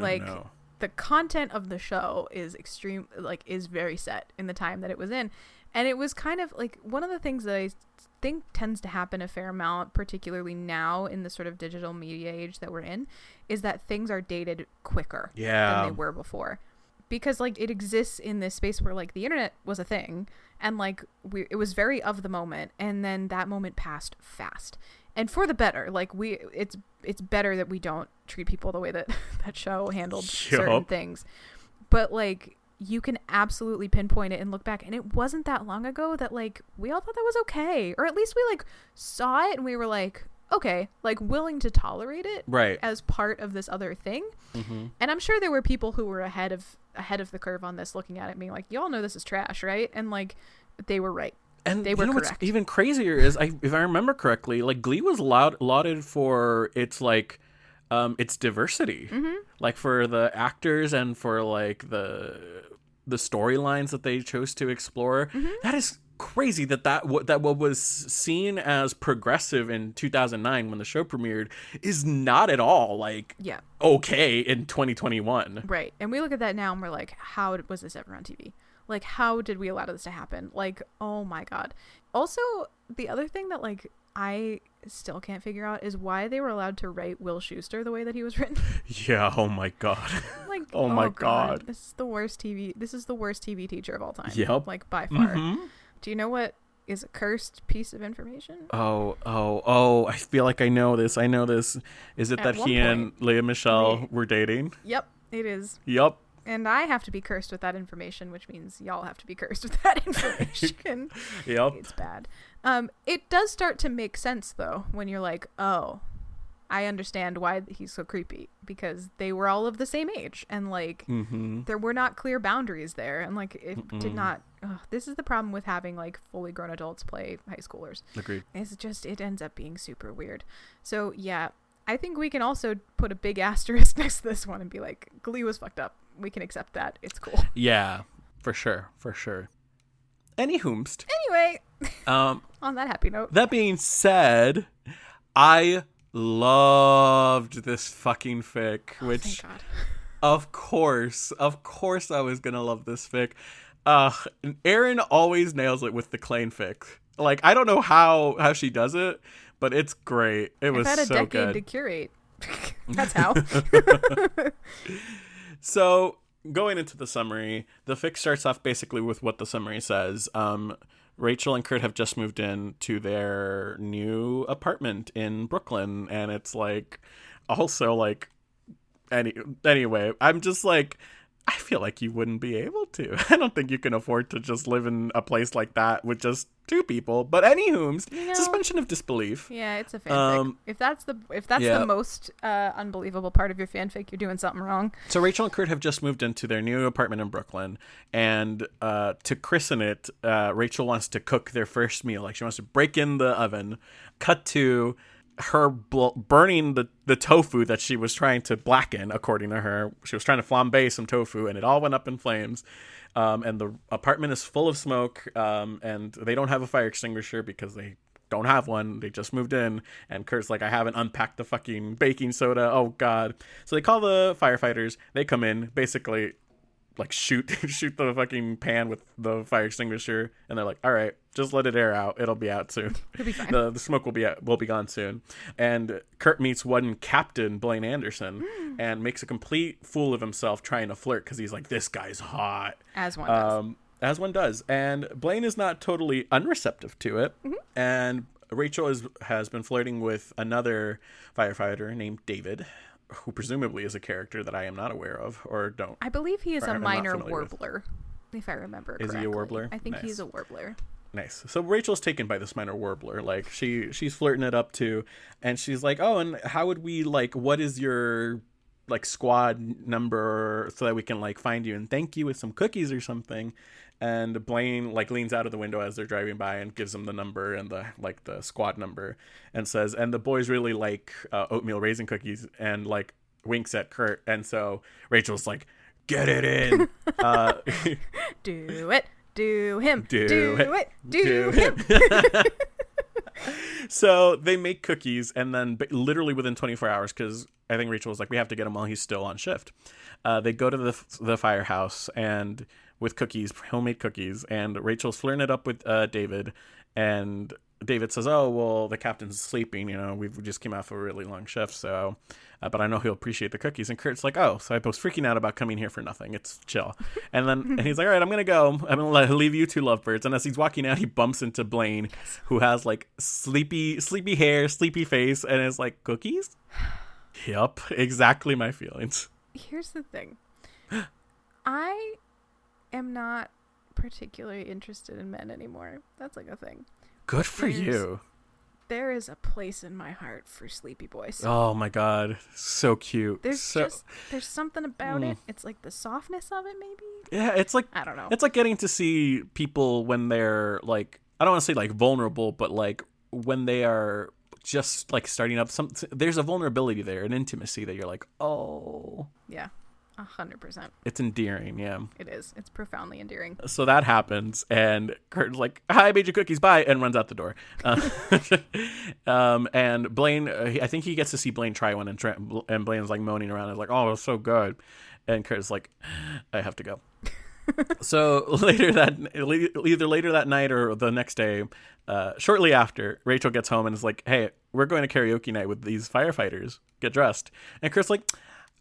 [SPEAKER 2] The content of the show is is very set in the time that it was in. And it was kind of like one of the things that I think tends to happen a fair amount, particularly now in the sort of digital media age that we're in, is that things are dated quicker than they were before. Because like it exists in this space where like the internet was a thing, and like it was very of the moment, and then that moment passed fast. And for the better, like it's better that we don't treat people the way that that show handled certain things. But like you can absolutely pinpoint it and look back, and it wasn't that long ago that like we all thought that was okay, or at least we like saw it and we were like, okay, like willing to tolerate it as part of this other thing. Mm-hmm. And I'm sure there were people who were ahead of the curve on this, looking at it being like, y'all know this is trash, right? And like they were right.
[SPEAKER 1] And
[SPEAKER 2] they were correct.
[SPEAKER 1] What's even crazier is, if I remember correctly, like Glee was lauded for its like its diversity, like for the actors and for like the storylines that they chose to explore. That is crazy that what was seen as progressive in 2009 when the show premiered is not at all like okay in 2021.
[SPEAKER 2] Right. And we look at that now and we're like, how was this ever on TV? Like, how did we allow this to happen? Like, oh my God. Also, the other thing that like I still can't figure out is why they were allowed to write Will Schuester the way that he was written.
[SPEAKER 1] Yeah, oh my God.
[SPEAKER 2] Like,
[SPEAKER 1] oh my God.
[SPEAKER 2] This is the worst TV teacher of all time.
[SPEAKER 1] Yep.
[SPEAKER 2] Like by far. Do you know what is a cursed piece of information?
[SPEAKER 1] Oh, I feel like I know this. Is it that he and Leah Michele were dating?
[SPEAKER 2] Yep, it is.
[SPEAKER 1] Yep.
[SPEAKER 2] And I have to be cursed with that information, which means y'all have to be cursed with that information.
[SPEAKER 1] Yep.
[SPEAKER 2] It's bad. It does start to make sense, though, when you're like, oh, I understand why he's so creepy. Because they were all of the same age. And, like, there were not clear boundaries there. And, like, it did not... this is the problem with having, like, fully grown adults play high schoolers.
[SPEAKER 1] Agreed.
[SPEAKER 2] It's just, it ends up being super weird. So, yeah, I think we can also put a big asterisk next to this one and be like, Glee was fucked up. We can accept that. It's cool.
[SPEAKER 1] Yeah, for sure. Anyway,
[SPEAKER 2] on that happy note.
[SPEAKER 1] That being said, I loved this fucking fic, which
[SPEAKER 2] thank God.
[SPEAKER 1] Of course I was gonna love this fic. Erin always nails it with the Klain fic. Like, I don't know how she does it, but it's great. I've had a decade good.
[SPEAKER 2] To curate. That's how.
[SPEAKER 1] So, going into the summary, the fic starts off basically with what the summary says. Rachel and Kurt have just moved in to their new apartment in Brooklyn, and it's like also like anyway, I'm just like, I feel like you wouldn't be able to. I don't think you can afford to just live in a place like that with just two people. But anywho's, suspension of disbelief.
[SPEAKER 2] Yeah, it's a fanfic. If that's the most unbelievable part of your fanfic, you're doing something wrong.
[SPEAKER 1] So Rachel and Kurt have just moved into their new apartment in Brooklyn, and to christen it, Rachel wants to cook their first meal. Like, she wants to break in the oven. Cut to her burning the tofu that she was trying to blacken, according to her. She was trying to flambe some tofu, and it all went up in flames. And the apartment is full of smoke, and they don't have a fire extinguisher because they don't have one. They just moved in, and Kurt's like, I haven't unpacked the fucking baking soda. Oh, God. So they call the firefighters. They come in, basically like shoot the fucking pan with the fire extinguisher, and they're like, all right, just let it air out, it'll be out soon.
[SPEAKER 2] It'll be fine.
[SPEAKER 1] The smoke will be gone soon. And Kurt meets one Captain Blaine Anderson and makes a complete fool of himself trying to flirt because he's like, this guy's hot,
[SPEAKER 2] as one does.
[SPEAKER 1] As one does. And Blaine is not totally unreceptive to it. And Rachel has been flirting with another firefighter named David, who presumably is a character that I am not aware of or don't.
[SPEAKER 2] I believe he is a minor warbler, if I remember correctly.
[SPEAKER 1] Is he a warbler?
[SPEAKER 2] I think
[SPEAKER 1] Nice.
[SPEAKER 2] he's a warbler.
[SPEAKER 1] Nice. So Rachel's taken by this minor warbler. Like she's flirting it up too, and she's like, "Oh, and how would we like? What is your like squad number so that we can like find you and thank you with some cookies or something?" And Blaine like leans out of the window as they're driving by and gives them the number and the squad number and says, "And the boys really like oatmeal raisin cookies," and like winks at Kurt. And so Rachel's like, "Get it in."
[SPEAKER 2] Do it. Do him.
[SPEAKER 1] Do
[SPEAKER 2] it. Do him.
[SPEAKER 1] So they make cookies, and then literally within 24 hours, because I think Rachel was like, we have to get him while he's still on shift. They go to the firehouse and with cookies, homemade cookies, and Rachel's flirting it up with David, and David says, "Oh, well, the captain's sleeping. You know, we just came off a really long shift, so, but I know he'll appreciate the cookies." And Kurt's like, "Oh, so I was freaking out about coming here for nothing. It's chill." And he's like, "All right, I'm gonna go. I'm gonna leave you two lovebirds." And as he's walking out, he bumps into Blaine, who has like sleepy hair, sleepy face, and is like, "Cookies?" Yep, exactly my feelings.
[SPEAKER 2] Here's the thing. I am not particularly interested in men anymore. That's like a thing.
[SPEAKER 1] Good for you.
[SPEAKER 2] There is a place in my heart for sleepy boys.
[SPEAKER 1] Oh my God, so cute.
[SPEAKER 2] There's something about it. It's like the softness of it, maybe.
[SPEAKER 1] Yeah, it's like,
[SPEAKER 2] I don't know.
[SPEAKER 1] It's like getting to see people when they're like, I don't want to say like vulnerable, but like when they are just like starting up. There's a vulnerability there, an intimacy that you're like, oh.
[SPEAKER 2] Yeah. 100%.
[SPEAKER 1] It's endearing, yeah.
[SPEAKER 2] It is. It's profoundly endearing.
[SPEAKER 1] So that happens, and Kurt's like, "Hi, I made you cookies, bye," and runs out the door. And Blaine, I think he gets to see Blaine try one, and Blaine's like moaning around, and like, "Oh, it's so good," and Kurt's like, "I have to go." So either later that night or the next day, shortly after, Rachel gets home and is like, "Hey, we're going to karaoke night with these firefighters. Get dressed." And Kurt's like,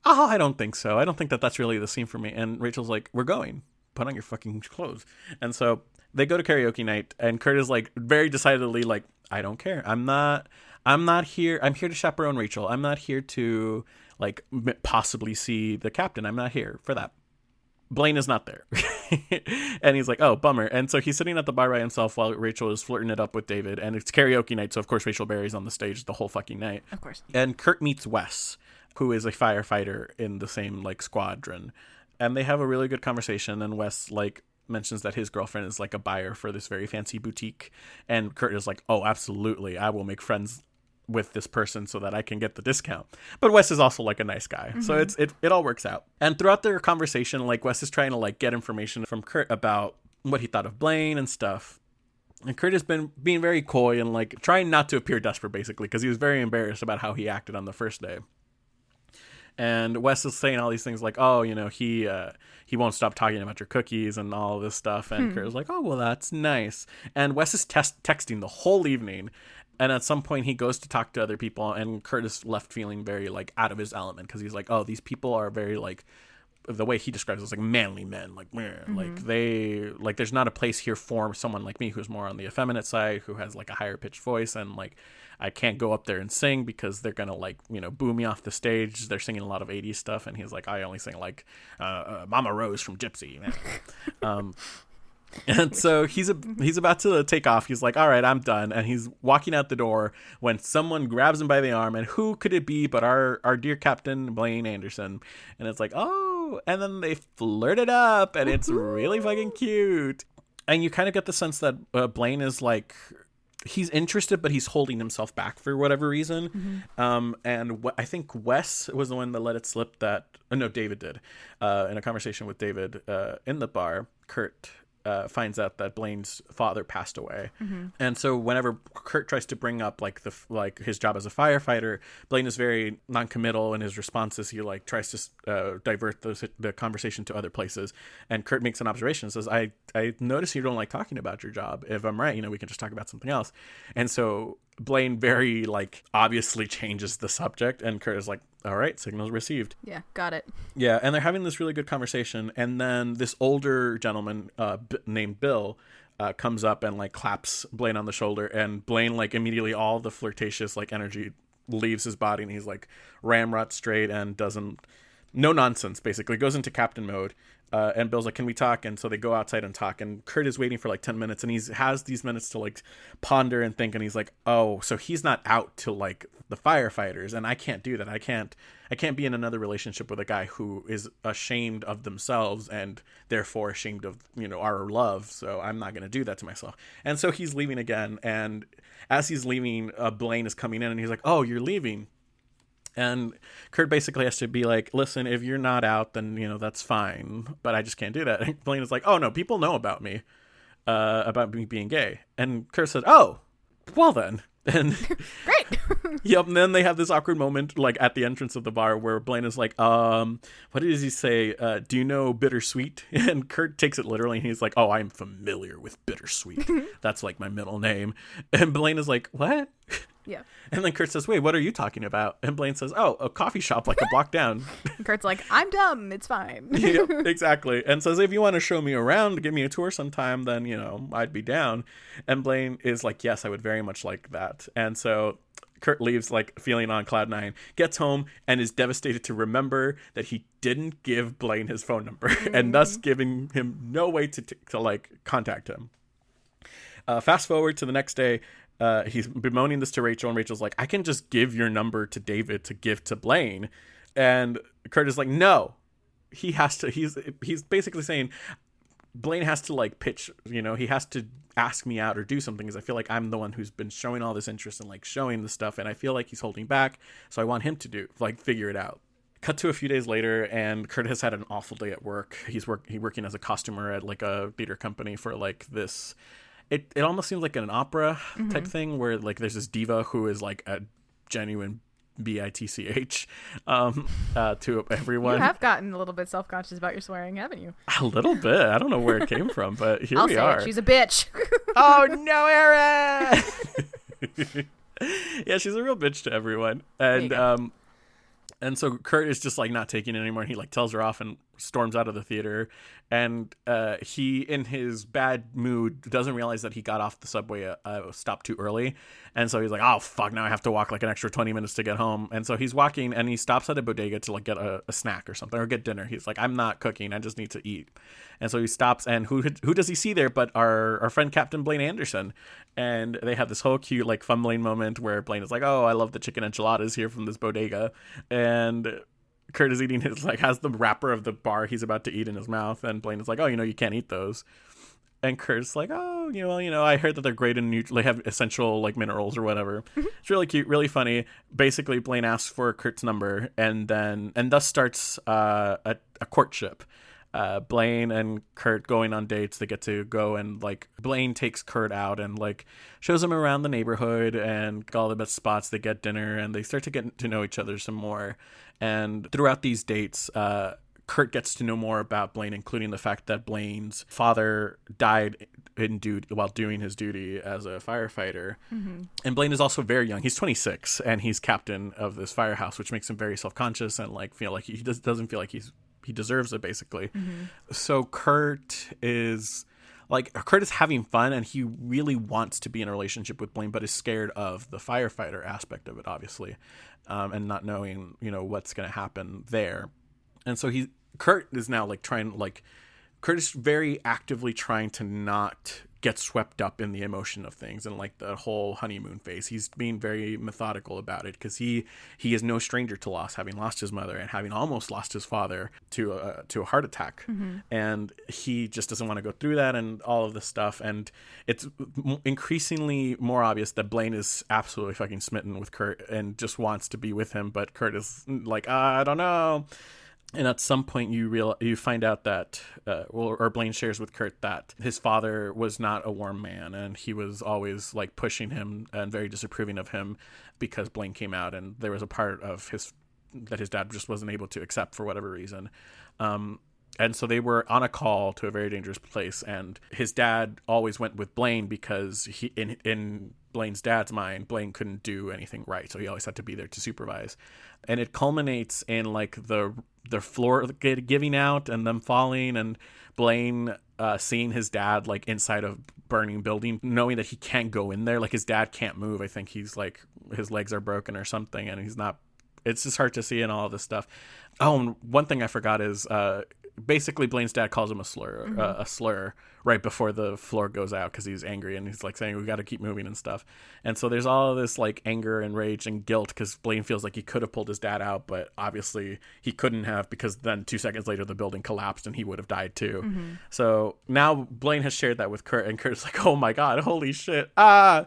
[SPEAKER 1] "Oh, I don't think so. I don't think that's really the scene for me." And Rachel's like, "We're going. Put on your fucking clothes." And so they go to karaoke night, and Kurt is like very decidedly like, "I don't care. I'm not here. I'm here to chaperone Rachel. I'm not here to like possibly see the captain. I'm not here for that." Blaine is not there. And he's like, "Oh, bummer." And so he's sitting at the bar by himself while Rachel is flirting it up with David, and it's karaoke night. So of course Rachel Berry's on the stage the whole fucking night.
[SPEAKER 2] Of course.
[SPEAKER 1] And Kurt meets Wes, who is a firefighter in the same like squadron, and they have a really good conversation. And Wes like mentions that his girlfriend is like a buyer for this very fancy boutique, and Kurt is like, "Oh, absolutely, I will make friends with this person so that I can get the discount." But Wes is also like a nice guy, so it all works out. And throughout their conversation, like Wes is trying to like get information from Kurt about what he thought of Blaine and stuff. And Kurt has been being very coy and like trying not to appear desperate, basically, because he was very embarrassed about how he acted on the first day. And Wes is saying all these things like, "Oh, you know, he won't stop talking about your cookies and all this stuff." And Kurt is like, "Oh, well, that's nice." And Wes is texting the whole evening. And at some point he goes to talk to other people, and Kurt is left feeling very like out of his element, because he's like, "Oh, these people are very like," the way he describes it is like manly men, like like they like there's not a place here for someone like me who's more on the effeminate side, who has like a higher pitched voice, and like I can't go up there and sing because they're gonna like, you know, boo me off the stage. They're singing a lot of 80s stuff, and he's like, "I only sing like Mama Rose from Gypsy." And so he's about to take off. He's like, "All right, I'm done." And he's walking out the door when someone grabs him by the arm, and who could it be but our dear Captain Blaine Anderson? And it's like, oh, and then they flirt it up, and it's really fucking cute. And you kind of get the sense that Blaine is like, he's interested, but he's holding himself back for whatever reason. And I think Wes was the one that let it slip that, no, David did. In a conversation with David in the bar, Kurt finds out that Blaine's father passed away. And so whenever Kurt tries to bring up like his job as a firefighter, Blaine is very non-committal in his responses. He like tries to divert the conversation to other places. And Kurt makes an observation and says, I notice you don't like talking about your job. If I'm right, we can just talk about something else. And so Blaine very like obviously changes the subject, and Kurt is like, all right, signals received.
[SPEAKER 2] Yeah, got it.
[SPEAKER 1] Yeah, and they're having this really good conversation, and then this older gentleman named Bill comes up and like claps Blaine on the shoulder, and Blaine like immediately all the flirtatious like energy leaves his body, and he's like ramrod straight and no nonsense, basically goes into captain mode. And Bill's like, can we talk? And so they go outside and talk, and Kurt is waiting for like 10 minutes, and he has these minutes to like ponder and think, and he's like, oh, so he's not out to like the firefighters, and I can't do that. I can't be in another relationship with a guy who is ashamed of themselves and therefore ashamed of, our love. So I'm not going to do that to myself. And so he's leaving again. And as he's leaving, Blaine is coming in, and he's like, oh, you're leaving. And Kurt basically has to be like, listen, if you're not out, then, that's fine. But I just can't do that. And Blaine is like, oh, no, people know about me being gay. And Kurt said, oh, well then. And
[SPEAKER 2] great.
[SPEAKER 1] Yep. And then they have this awkward moment like at the entrance of the bar where Blaine is like, what does he say? Do you know bittersweet? And Kurt takes it literally, and he's like, oh, I'm familiar with bittersweet. That's like my middle name. And Blaine is like, what?
[SPEAKER 2] Yeah.
[SPEAKER 1] And then Kurt says, wait, what are you talking about? And Blaine says, oh, a coffee shop like a block down.
[SPEAKER 2] Kurt's like, I'm dumb. It's fine.
[SPEAKER 1] Yep, exactly. And says, if you want to show me around, give me a tour sometime, then, I'd be down. And Blaine is like, yes, I would very much like that. And so Kurt leaves like feeling on cloud nine, gets home, and is devastated to remember that he didn't give Blaine his phone number and thus giving him no way to like contact him. Fast forward to the next day. He's bemoaning this to Rachel, and Rachel's like, I can just give your number to David to give to Blaine. And Kurt is like, no, he has to. He's basically saying Blaine has to like pitch, he has to ask me out or do something, because I feel like I'm the one who's been showing all this interest and like showing the stuff, and I feel like he's holding back. So I want him to figure it out. Cut to a few days later, and Kurt has had an awful day at work. He's working as a costumer at like a theater company for like this. It almost seems like an opera type thing where like there's this diva who is like a genuine bitch to everyone.
[SPEAKER 2] You have gotten a little bit self-conscious about your swearing, haven't you?
[SPEAKER 1] A little bit. I don't know where it came from, but here we are.
[SPEAKER 2] She's a bitch.
[SPEAKER 1] Oh no, Erin! Yeah, she's a real bitch to everyone. And so Kurt is just like not taking it anymore. And he like tells her off and storms out of the theater. And he, in his bad mood, doesn't realize that he got off the subway stop too early. And so he's like, oh, fuck, now I have to walk like an extra 20 minutes to get home. And so he's walking, and he stops at a bodega to like get a snack or something, or get dinner. He's like, I'm not cooking. I just need to eat. And so he stops, and who does he see there but our friend Captain Blaine Anderson? And they have this whole cute like fumbling moment where Blaine is like, oh, I love the chicken enchiladas here from this bodega. And Kurt is eating has the wrapper of the bar he's about to eat in his mouth, and Blaine is like, oh, you can't eat those. And Kurt's like, oh, I heard that they're great and they have essential like minerals or whatever. It's really cute, really funny. Basically, Blaine asks for Kurt's number, and thus starts a courtship. Blaine and Kurt going on dates. They get to go, and like Blaine takes Kurt out and like shows him around the neighborhood and all the best spots. They get dinner, and they start to get to know each other some more. And throughout these dates, Kurt gets to know more about Blaine, including the fact that Blaine's father died while doing his duty as a firefighter. And Blaine is also very young. He's 26, and he's captain of this firehouse, which makes him very self-conscious and like feel like he doesn't feel like he deserves it, basically. So Kurt is having fun, and he really wants to be in a relationship with Blaine, but is scared of the firefighter aspect of it, obviously, and not knowing, what's going to happen there. And so Kurt is now Kurt is very actively trying to not get swept up in the emotion of things and like the whole honeymoon phase. He's being very methodical about it because he is no stranger to loss, having lost his mother and having almost lost his father to a heart attack. And he just doesn't want to go through that and all of this stuff. And it's increasingly more obvious that Blaine is absolutely fucking smitten with Kurt and just wants to be with him, but Kurt is like, I don't know. And at some point you find out that, or Blaine shares with Kurt that his father was not a warm man, and he was always like pushing him and very disapproving of him because Blaine came out, and there was a part of that his dad just wasn't able to accept for whatever reason. And so they were on a call to a very dangerous place, and his dad always went with Blaine because in Blaine's dad's mind, Blaine couldn't do anything right, so he always had to be there to supervise. And it culminates in like the floor giving out and them falling, and Blaine seeing his dad like inside a burning building, knowing that he can't go in there. Like his dad can't move. I think he's like his legs are broken or something, and he's not. It's just hard to see and all of this stuff. Oh, and one thing I forgot is basically Blaine's dad calls him a slur right before the floor goes out because he's angry, and he's like saying we got to keep moving and stuff. And so there's all this like anger and rage and guilt because Blaine feels like he could have pulled his dad out, but obviously he couldn't have, because then 2 seconds later the building collapsed and he would have died too. So now Blaine has shared that with Kurt, and Kurt's like, oh my god, holy shit, yeah.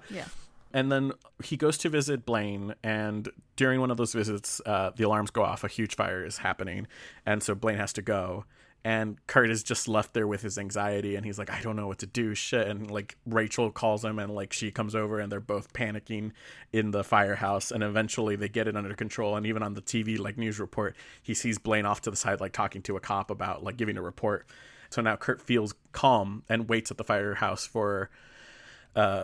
[SPEAKER 1] And then he goes to visit Blaine, and during one of those visits, the alarms go off. A huge fire is happening, and so Blaine has to go. And Kurt is just left there with his anxiety, and he's like, I don't know what to do, shit. And like Rachel calls him, and like she comes over, and they're both panicking in the firehouse. And eventually they get it under control. And even on the TV like news report, he sees Blaine off to the side like talking to a cop about like giving a report. So now Kurt feels calm and waits at the firehouse for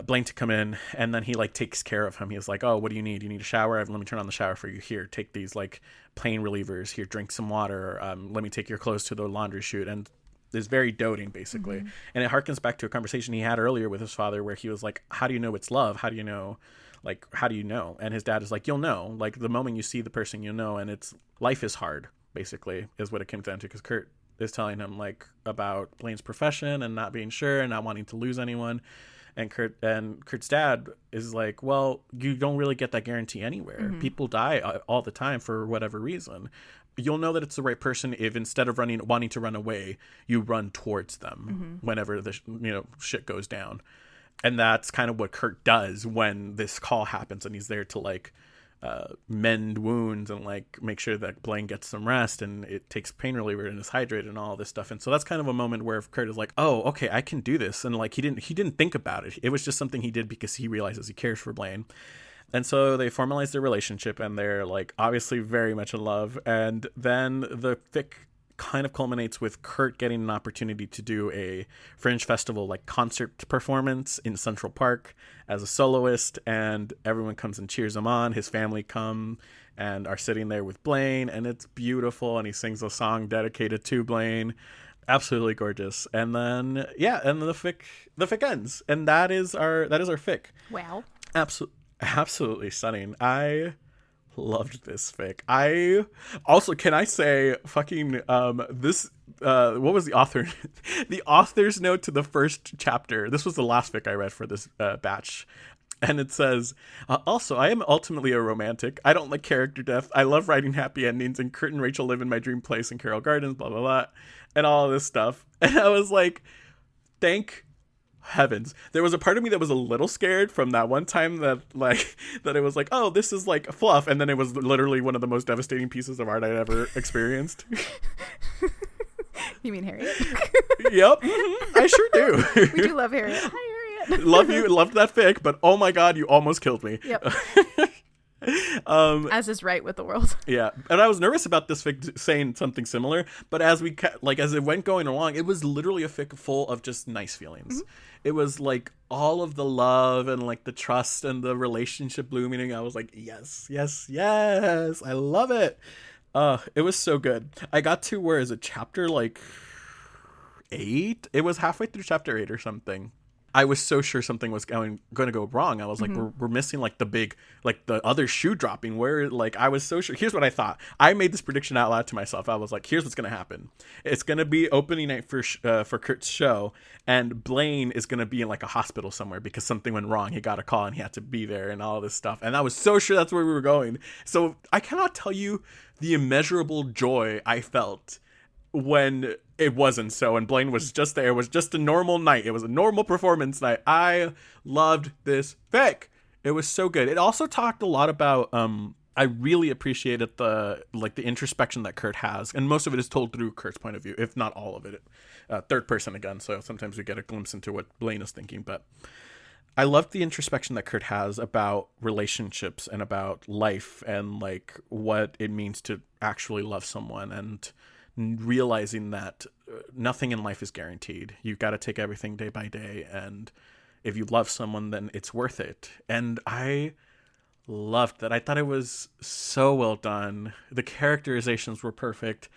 [SPEAKER 1] Blaine to come in, and then he like takes care of him. He's like, oh, what do you need? You need a shower? Let me turn on the shower for you. Here, take these like pain relievers. Here, drink some water. Let me take your clothes to the laundry chute. And is very doting basically. And it harkens back to a conversation he had earlier with his father where he was like, how do you know it's love? How do you know? Like, how do you know? And his dad is like, you'll know. Like the moment you see the person, you'll know. And it's life is hard basically is what it came down to, because Kurt is telling him like about Blaine's profession and not being sure and not wanting to lose anyone. And Kurt's dad is like, well, you don't really get that guarantee anywhere. People die all the time for whatever reason. You'll know that it's the right person if instead of wanting to run away, you run towards them whenever the shit goes down. And that's kind of what Kurt does when this call happens, and he's there to like mend wounds and like make sure that Blaine gets some rest, and it takes pain reliever and is hydrated and all this stuff. And so that's kind of a moment where Kurt is like, oh, okay, I can do this. And like he didn't think about it. It was just something he did because he realizes he cares for Blaine. And so they formalize their relationship, and they're like obviously very much in love. And then the fic kind of culminates with Kurt getting an opportunity to do a Fringe Festival like concert performance in Central Park as a soloist, and everyone comes and cheers him on. His family come and are sitting there with Blaine, and it's beautiful, and he sings a song dedicated to Blaine. Absolutely gorgeous. And then and the fic ends, and that is our fic. Wow. Absolutely stunning. I loved this fic. I also, can I say fucking this what was the author the author's note to the first chapter? This was the last fic I read for this batch, and it says also, I am ultimately a romantic. I don't like character death. I love writing happy endings, and Kurt and Rachel live in my dream place in Carroll Gardens, blah blah blah, and all of this stuff. And I was like, thank heavens. There was a part of me that was a little scared from that one time that it was like, oh, this is like fluff, and then it was literally one of the most devastating pieces of art I'd ever experienced.
[SPEAKER 2] You mean Harriet?
[SPEAKER 1] Yep. I sure do.
[SPEAKER 2] We do love Harriet. Hi, Harriet.
[SPEAKER 1] Loved that fic, but oh my god, you almost killed me.
[SPEAKER 2] Yep. As is right with the world.
[SPEAKER 1] Yeah, and I was nervous about this fic saying something similar, but as it went going along, it was literally a fic full of just nice feelings. It was like all of the love and like the trust and the relationship blooming. I was like, yes, yes, yes, I love it. It was so good. I got to, where is it, chapter like 8? It was halfway through chapter 8 or something. I was so sure something was going to go wrong. I was like, we're missing like the big, like the other shoe dropping, where like I was so sure. Here's what I thought. I made this prediction out loud to myself. I was like, here's what's going to happen. It's going to be opening night for Kurt's show, and Blaine is going to be in like a hospital somewhere because something went wrong. He got a call and he had to be there and all this stuff. And I was so sure that's where we were going. So I cannot tell you the immeasurable joy I felt when it wasn't so, and Blaine was just there. It was just a normal night. It was a normal performance night. I loved this fic. It was so good. It also talked a lot about I really appreciated the introspection that Kurt has, and most of it is told through Kurt's point of view, if not all of it. Third person again, so sometimes we get a glimpse into what Blaine is thinking, but I loved the introspection that Kurt has about relationships and about life and like what it means to actually love someone, and realizing that nothing in life is guaranteed. You got to take everything day by day, and if you love someone, then it's worth it. And I loved that. I thought it was so well done. The characterizations were perfect.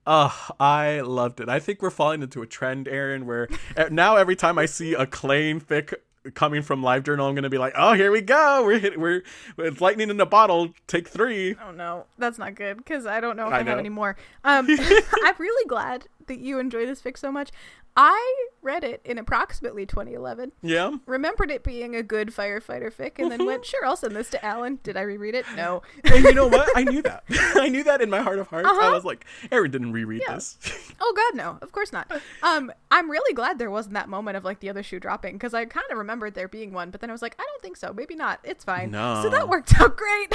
[SPEAKER 1] Oh, I loved it. I think we're falling into a trend, Erin, where now every time I see a Klain fic coming from LiveJournal, I'm gonna be like, oh, here we go, we're it's lightning in a bottle, take 3.
[SPEAKER 2] Oh no, that's not good, because I don't know if I have any more. I'm really glad that you enjoy this fic so much. I read it in approximately 2011.
[SPEAKER 1] Yeah.
[SPEAKER 2] Remembered it being a good firefighter fic, and then went, sure, I'll send this to Alan. Did I reread it? No.
[SPEAKER 1] And you know what? I knew that. I knew that in my heart of hearts. I was like, Erin didn't reread this.
[SPEAKER 2] Oh God, no. Of course not. I'm really glad there wasn't that moment of like the other shoe dropping, because I kind of remembered there being one, but then I was like, I don't think so. Maybe not. It's fine.
[SPEAKER 1] No.
[SPEAKER 2] So that worked out great.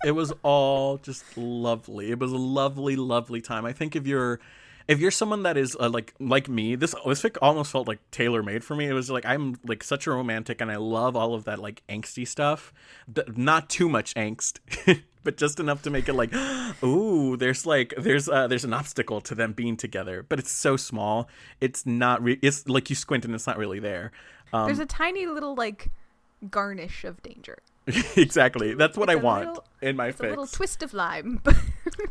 [SPEAKER 1] It was all just lovely. It was a lovely, lovely time. I think if you're someone that is like me, this fic almost felt like tailor-made for me. It was like, I'm like such a romantic, and I love all of that like angsty stuff. Not too much angst, but just enough to make it like, ooh, there's an obstacle to them being together, but it's so small. It's not. It's like you squint and it's not really there.
[SPEAKER 2] There's a tiny little like garnish of danger.
[SPEAKER 1] Exactly. That's what I want in my fics.
[SPEAKER 2] A little twist of lime.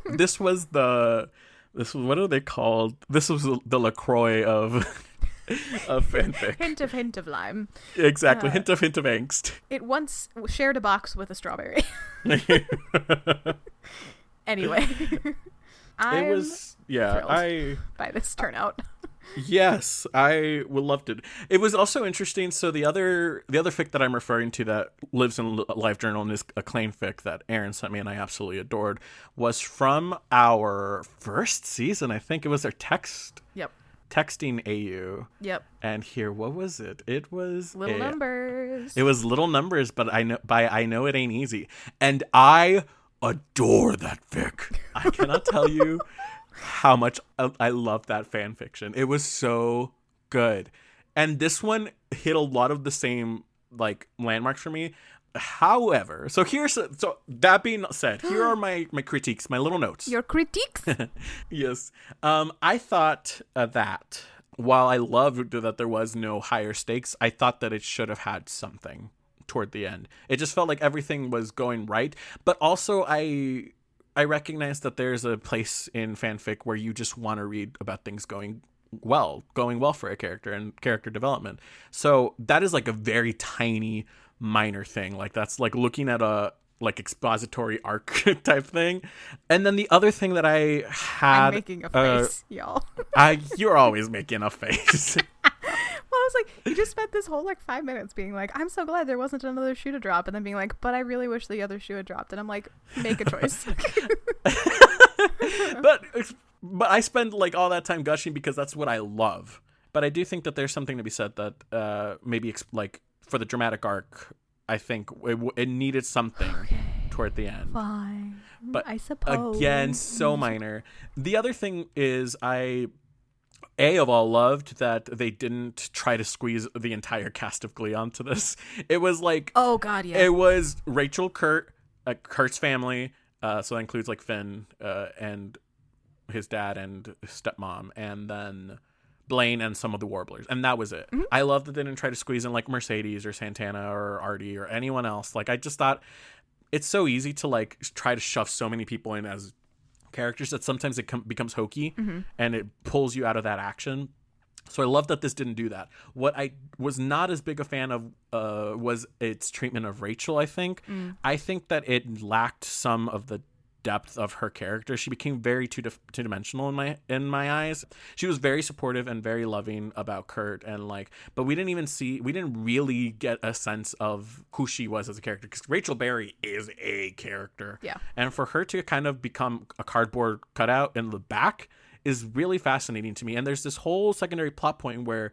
[SPEAKER 1] This was what are they called? This was the LaCroix of fanfic.
[SPEAKER 2] Hint of lime.
[SPEAKER 1] Exactly. Hint of angst.
[SPEAKER 2] It once shared a box with a strawberry. Anyway.
[SPEAKER 1] It was, yeah,
[SPEAKER 2] by this turnout.
[SPEAKER 1] Yes, I loved it. It was also interesting. So the other fic that I'm referring to that lives in LiveJournal and is a Klain fic that Erin sent me and I absolutely adored was from our first season. I think it was our texting AU.
[SPEAKER 2] Yep.
[SPEAKER 1] And here, what was it? It was
[SPEAKER 2] Little Numbers.
[SPEAKER 1] It was Little Numbers, but I know it ain't easy. And I adore that fic. I cannot tell you how much I love that fan fiction. It was so good. And this one hit a lot of the same like landmarks for me. However, so that being said, here are my critiques, my little notes.
[SPEAKER 2] Your critiques?
[SPEAKER 1] Yes. I thought that while I loved that there was no higher stakes, I thought that it should have had something toward the end. It just felt like everything was going right, but also I recognize that there's a place in fanfic where you just want to read about things going well for a character and character development. So that is like a very tiny minor thing. Like that's like looking at a like expository arc type thing. And then the other thing that I had,
[SPEAKER 2] I'm making a face, y'all.
[SPEAKER 1] You're always making a face.
[SPEAKER 2] Well, I was like, you just spent this whole like 5 minutes being like, I'm so glad there wasn't another shoe to drop, and then being like, but I really wish the other shoe had dropped. And I'm like, make a choice.
[SPEAKER 1] but I spend like all that time gushing because that's what I love. But I do think that there's something to be said that maybe like for the dramatic arc, I think it needed something toward the end.
[SPEAKER 2] Fine.
[SPEAKER 1] But
[SPEAKER 2] I suppose.
[SPEAKER 1] Again, so minor. The other thing is of all loved that they didn't try to squeeze the entire cast of Glee onto this. It was like,
[SPEAKER 2] oh God, yeah.
[SPEAKER 1] It was Rachel, Kurt's family, so that includes like Finn and his dad and stepmom, and then Blaine and some of the Warblers, and that was it. Mm-hmm. I love that they didn't try to squeeze in like Mercedes or Santana or Artie or anyone else. Like I just thought it's so easy to like try to shove so many people in as characters that sometimes it becomes hokey, mm-hmm. and it pulls you out of that action. So I love that this didn't do that. What I was not as big a fan of was its treatment of Rachel, I think. I think that it lacked some of the depth of her character. She became very two-dimensional in my eyes. She was very supportive and very loving about Kurt, and like, but we didn't really get a sense of who she was as a character, because Rachel Berry is a character.
[SPEAKER 2] Yeah.
[SPEAKER 1] And for her to kind of become a cardboard cutout in the back is really fascinating to me. And there's this whole secondary plot point where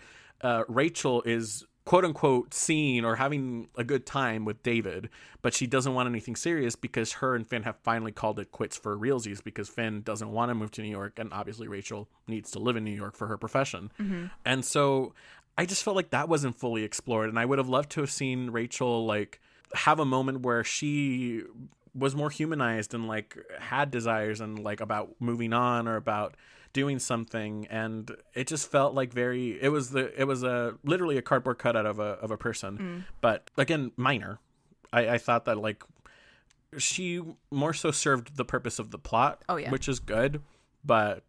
[SPEAKER 1] Rachel is quote unquote seen or having a good time with David, but she doesn't want anything serious because her and Finn have finally called it quits for realsies, because Finn doesn't want to move to New York, and obviously Rachel needs to live in New York for her profession. And so I just felt like that wasn't fully explored, and I would have loved to have seen Rachel like have a moment where she was more humanized and like had desires and like about moving on or about doing something. And it just felt like it was literally a cardboard cutout of a person. But again, minor. I thought that like she more so served the purpose of the plot, which is good, but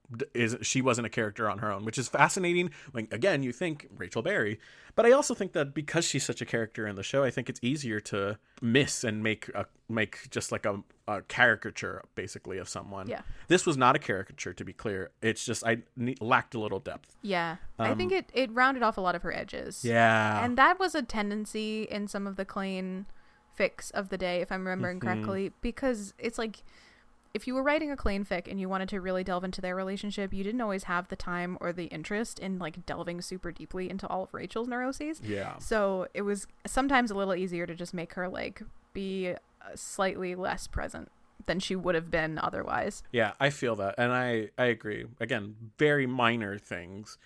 [SPEAKER 1] she wasn't a character on her own, which is fascinating when, again, you think Rachel Berry. But I also think that because she's such a character in the show, I think it's easier to miss and make just like a caricature basically of someone.
[SPEAKER 2] Yeah.
[SPEAKER 1] This was not a caricature, to be clear. It's just lacked a little depth.
[SPEAKER 2] Yeah. I think it rounded off a lot of her edges.
[SPEAKER 1] Yeah.
[SPEAKER 2] And that was a tendency in some of the Klain fics of the day, if I'm remembering correctly, because it's like, if you were writing a Klain fic and you wanted to really delve into their relationship, you didn't always have the time or the interest in like delving super deeply into all of Rachel's neuroses.
[SPEAKER 1] Yeah.
[SPEAKER 2] So it was sometimes a little easier to just make her like be slightly less present than she would have been otherwise.
[SPEAKER 1] Yeah, I feel that. And I agree. Again, very minor things.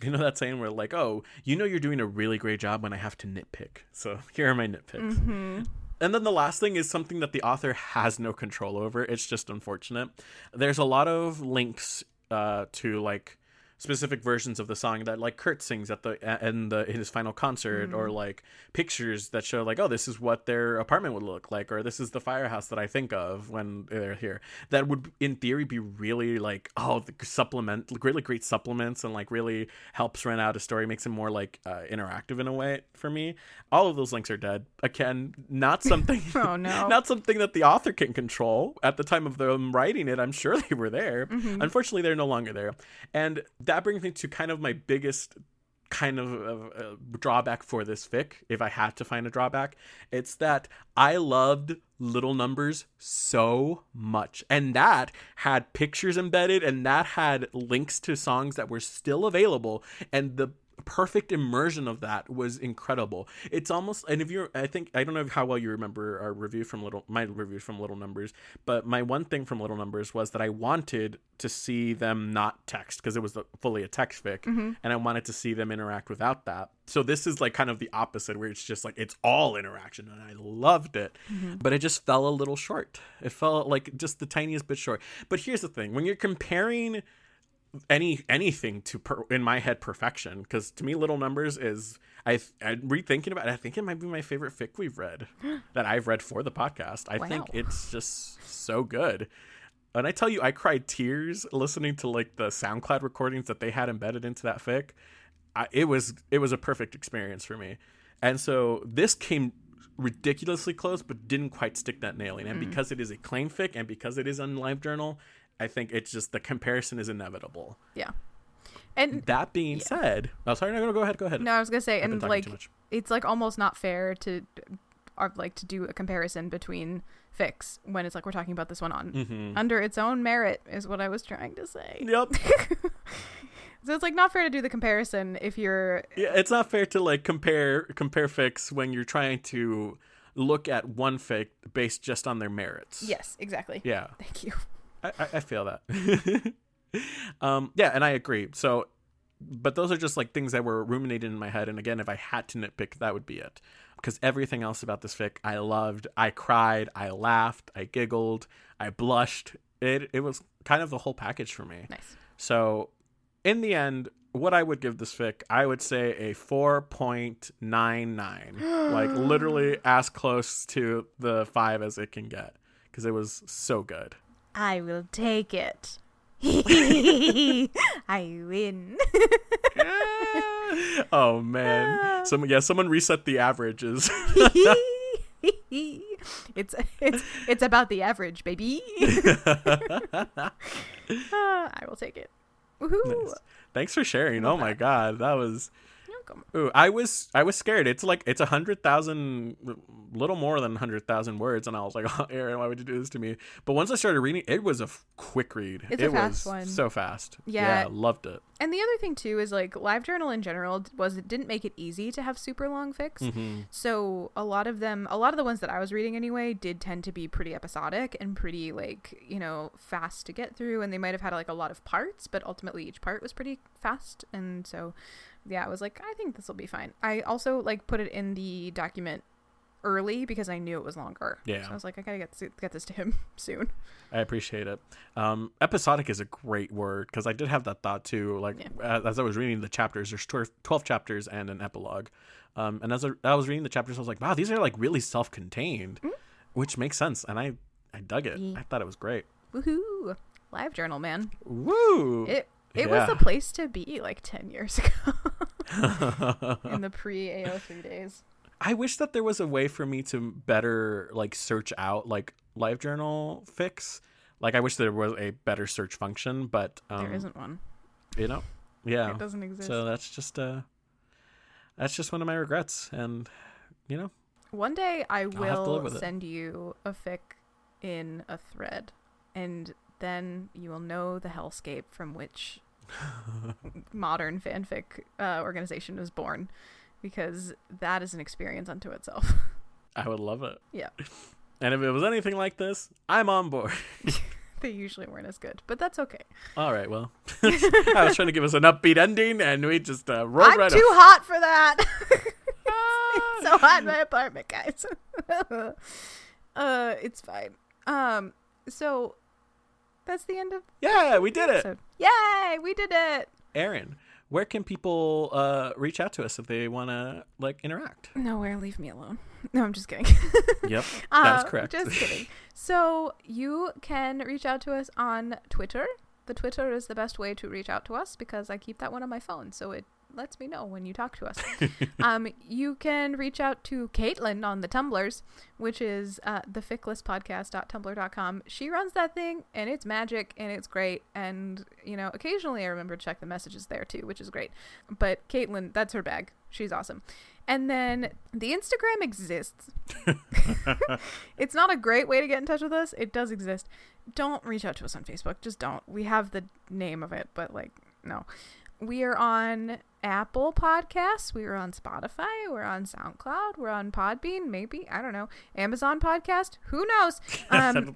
[SPEAKER 1] You know that saying where like, oh, you know you're doing a really great job when I have to nitpick. So here are my nitpicks. And then the last thing is something that the author has no control over. It's just unfortunate. There's a lot of links to like specific versions of the song that like Kurt sings at in his final concert, or like pictures that show like, oh, this is what their apartment would look like, or this is the firehouse that I think of when they're here. That would in theory be really like, oh, the really great supplements, and like really helps run out a story, makes it more like interactive in a way for me. All of those links are dead. Again, not something
[SPEAKER 2] Oh no.
[SPEAKER 1] not something that the author can control. At the time of them writing it, I'm sure they were there. Unfortunately, they're no longer there. And that brings me to kind of my biggest kind of drawback for this fic. If I had to find a drawback, it's that I loved Little Numbers so much, and that had pictures embedded, and that had links to songs that were still available, and the perfect immersion of that was incredible. It's almost, and if you're, I don't know how well you remember my review from Little Numbers, but my one thing from Little Numbers was that I wanted to see them not text, because it was fully a text fic, and I wanted to see them interact without that. So this is like kind of the opposite, where it's just like it's all interaction, and I loved it, but it just fell a little short. It felt like just the tiniest bit short. But here's the thing: when you're comparing anything to in my head perfection, because to me Little Numbers is, I'm rethinking about it, I think it might be my favorite fic we've read that I've read for the podcast. I think it's just so good. And I tell you, I cried tears listening to like the SoundCloud recordings that they had embedded into that fic. It was a perfect experience for me. And so this came ridiculously close, but didn't quite stick that nailing. And because it is a Klain fic, and because it is on LiveJournal, I think it's just the comparison is inevitable. Yeah. And that being said, oh, sorry, no, go ahead.
[SPEAKER 2] No, I was gonna say, and like, it's like almost not fair to do a comparison between fics when it's like we're talking about this one on under its own merit, is what I was trying to say.
[SPEAKER 1] Yep.
[SPEAKER 2] So it's like not fair to do the comparison if you're.
[SPEAKER 1] Yeah, it's not fair to like compare fics when you're trying to look at one fic based just on their merits.
[SPEAKER 2] Yes, exactly.
[SPEAKER 1] Yeah.
[SPEAKER 2] Thank you.
[SPEAKER 1] I feel that. Yeah, and I agree. So, but those are just like things that were ruminated in my head. And again, if I had to nitpick, that would be it. Because everything else about this fic, I loved. I cried. I laughed. I giggled. I blushed. It was kind of the whole package for me.
[SPEAKER 2] Nice.
[SPEAKER 1] So, in the end, what I would give this fic, I would say a 4.99. Like literally as close to the 5 as it can get. Because it was so good.
[SPEAKER 2] I will take it. I win.
[SPEAKER 1] Oh man. Someone reset the averages.
[SPEAKER 2] It's about the average, baby. I will take it. Woohoo.
[SPEAKER 1] Nice. Thanks for sharing. Oh my god, that was.
[SPEAKER 2] Welcome.
[SPEAKER 1] Ooh, I was scared. It's 100,000, little more than 100,000 words, and I was like, oh, Erin, why would you do this to me? But once I started reading, it was a quick read.
[SPEAKER 2] It's a fast one.
[SPEAKER 1] So fast.
[SPEAKER 2] Yeah,
[SPEAKER 1] loved it.
[SPEAKER 2] And the other thing too is like LiveJournal in general it didn't make it easy to have super long fics.
[SPEAKER 1] Mm-hmm.
[SPEAKER 2] So a lot of the ones that I was reading anyway did tend to be pretty episodic and pretty fast to get through, and they might have had a lot of parts, but ultimately each part was pretty fast. And so yeah, I was like, I think this will be fine. I also put it in the document early because I knew it was longer.
[SPEAKER 1] Yeah.
[SPEAKER 2] So I was like, I gotta get this to him soon.
[SPEAKER 1] I appreciate it. Episodic is a great word because I did have that thought too. As I was reading the chapters, there's 12 chapters and an epilogue. And as I was reading the chapters, I was like, wow, these are really self-contained, which makes sense. And I dug it. Yeah. I thought it was great.
[SPEAKER 2] Woohoo! LiveJournal, man.
[SPEAKER 1] Woo!
[SPEAKER 2] It was the place to be 10 years ago in the pre-AO3 days.
[SPEAKER 1] I wish that there was a way for me to better search out LiveJournal fics. I wish there was a better search function, but
[SPEAKER 2] there isn't one.
[SPEAKER 1] Yeah.
[SPEAKER 2] It doesn't exist.
[SPEAKER 1] So that's just one of my regrets, and
[SPEAKER 2] one day I will send you a fic in a thread, and then you will know the hellscape from which modern fanfic organization was born, because that is an experience unto itself.
[SPEAKER 1] I would love it.
[SPEAKER 2] Yeah.
[SPEAKER 1] And if it was anything like this, I'm on board.
[SPEAKER 2] They usually weren't as good, but that's okay.
[SPEAKER 1] All right, well. I was trying to give us an upbeat ending, and we just rolled right up.
[SPEAKER 2] I'm too hot for that. It's so hot in my apartment, guys. It's fine. So that's the end of
[SPEAKER 1] we did it.
[SPEAKER 2] Yay, we did it.
[SPEAKER 1] Erin, where can people reach out to us if they want to interact?
[SPEAKER 2] Nowhere. Leave me alone. No, I'm just kidding.
[SPEAKER 1] Yep, that's correct.
[SPEAKER 2] Just kidding. So you can reach out to us on Twitter. The Twitter is the best way to reach out to us because I keep that one on my phone, so it lets me know when you talk to us. You can reach out to Caitlin on the Tumblrs, which is theficlistpodcast.tumblr.com. She runs that thing, and it's magic, and it's great, and occasionally I remember to check the messages there too, which is great. But Caitlin, that's her bag. She's awesome. And then the Instagram exists. It's not a great way to get in touch with us. It does exist. Don't reach out to us on Facebook. Just don't. We have the name of it, but no. We are on Apple Podcasts. We are on Spotify. We're on SoundCloud. We're on Podbean, maybe. I don't know. Amazon Podcast. Who knows? And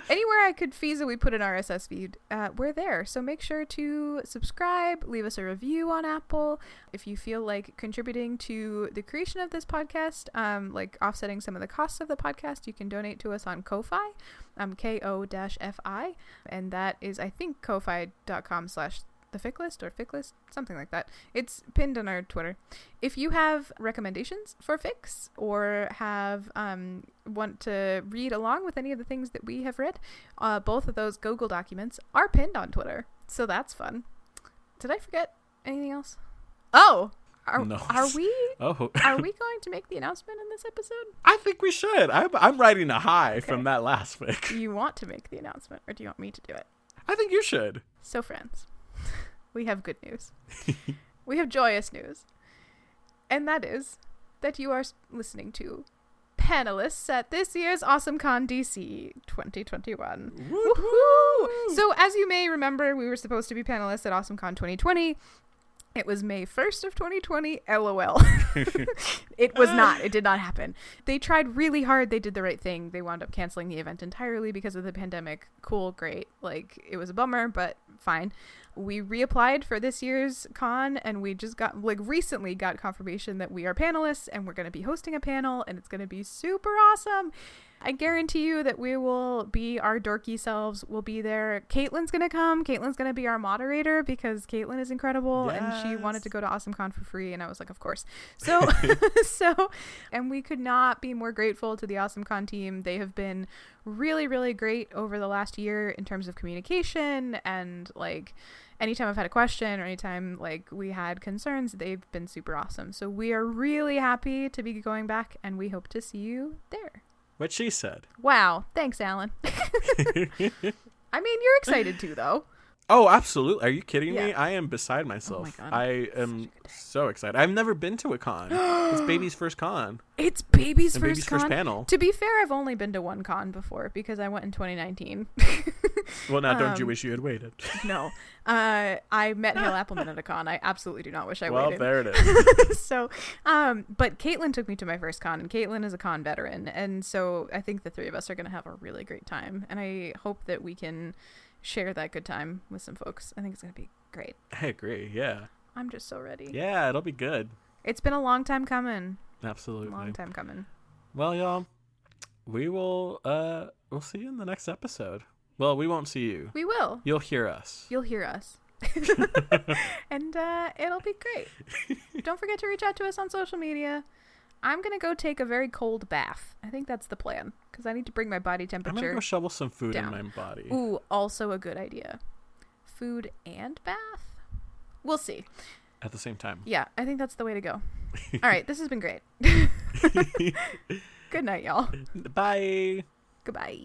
[SPEAKER 2] anywhere I could feasibly put an RSS feed, we're there. So make sure to subscribe. Leave us a review on Apple. If you feel like contributing to the creation of this podcast, offsetting some of the costs of the podcast, you can donate to us on Ko-Fi, Ko-Fi. And that is, I think, ko-fi.com/the fic list or fic list, something like that. It's pinned on our Twitter. If you have recommendations for fics or have want to read along with any of the things that we have read, both of those Google documents are pinned on Twitter, so that's fun. Did I forget anything else? Oh, are we going to make the announcement in this episode?
[SPEAKER 1] I think we should. I'm riding a high from that last fic.
[SPEAKER 2] Do you want to make the announcement, or do you want me to do it?
[SPEAKER 1] I think you should.
[SPEAKER 2] So, friends, we have good news. We have joyous news. And that is that you are listening to panelists at this year's AwesomeCon DC 2021. Woohoo! So as you may remember, we were supposed to be panelists at AwesomeCon 2020. It was May 1st of 2020. LOL. It was not. It did not happen. They tried really hard. They did the right thing. They wound up canceling the event entirely because of the pandemic. Cool. Great. It was a bummer, but fine. We reapplied for this year's con, and we just recently got confirmation that we are panelists, and we're going to be hosting a panel, and it's going to be super awesome. I guarantee you that we will be our dorky selves. We'll be there. Caitlin's going to come. Caitlin's going to be our moderator because Caitlin is incredible. Yes. And she wanted to go to AwesomeCon for free. And I was like, of course. So, and we could not be more grateful to the AwesomeCon team. They have been really, really great over the last year in terms of communication and anytime I've had a question or anytime like we had concerns, they've been super awesome. So we are really happy to be going back, and we hope to see you there.
[SPEAKER 1] What she said.
[SPEAKER 2] Wow. Thanks, Alan. I mean, you're excited too, though.
[SPEAKER 1] Oh, absolutely. Are you kidding me?
[SPEAKER 2] Yeah.
[SPEAKER 1] I am beside myself.
[SPEAKER 2] Oh my God.
[SPEAKER 1] I am so excited. I've never been to a con. It's baby's first con.
[SPEAKER 2] It's baby's
[SPEAKER 1] And
[SPEAKER 2] first
[SPEAKER 1] baby's
[SPEAKER 2] con.
[SPEAKER 1] first panel.
[SPEAKER 2] To be fair, I've only been to one con before because I went in 2019.
[SPEAKER 1] Well, now don't you wish you had waited?
[SPEAKER 2] No. I met Hale Appleman at a con. I absolutely do not wish I waited.
[SPEAKER 1] Well, there it is.
[SPEAKER 2] So, but Caitlin took me to my first con, and Caitlin is a con veteran. And so I think the three of us are going to have a really great time. And I hope that we can share that good time with some folks. I think it's going to be great.
[SPEAKER 1] I agree. Yeah.
[SPEAKER 2] I'm just so ready.
[SPEAKER 1] Yeah, it'll be good.
[SPEAKER 2] It's been a long time coming.
[SPEAKER 1] Absolutely.
[SPEAKER 2] Long time coming.
[SPEAKER 1] Well, y'all, we will we'll see you in the next episode. Well, we won't see you.
[SPEAKER 2] We will.
[SPEAKER 1] You'll hear us.
[SPEAKER 2] You'll hear us. And it'll be great. Don't forget to reach out to us on social media. I'm going to go take a very cold bath. I think that's the plan, because I need to bring my body temperature
[SPEAKER 1] I'm going to go shovel some food
[SPEAKER 2] down.
[SPEAKER 1] in my body.
[SPEAKER 2] Ooh, also a good idea. Food and bath? We'll see.
[SPEAKER 1] At the same time.
[SPEAKER 2] Yeah, I think that's the way to go. All right, this has been great. Good night, y'all.
[SPEAKER 1] Bye.
[SPEAKER 2] Goodbye.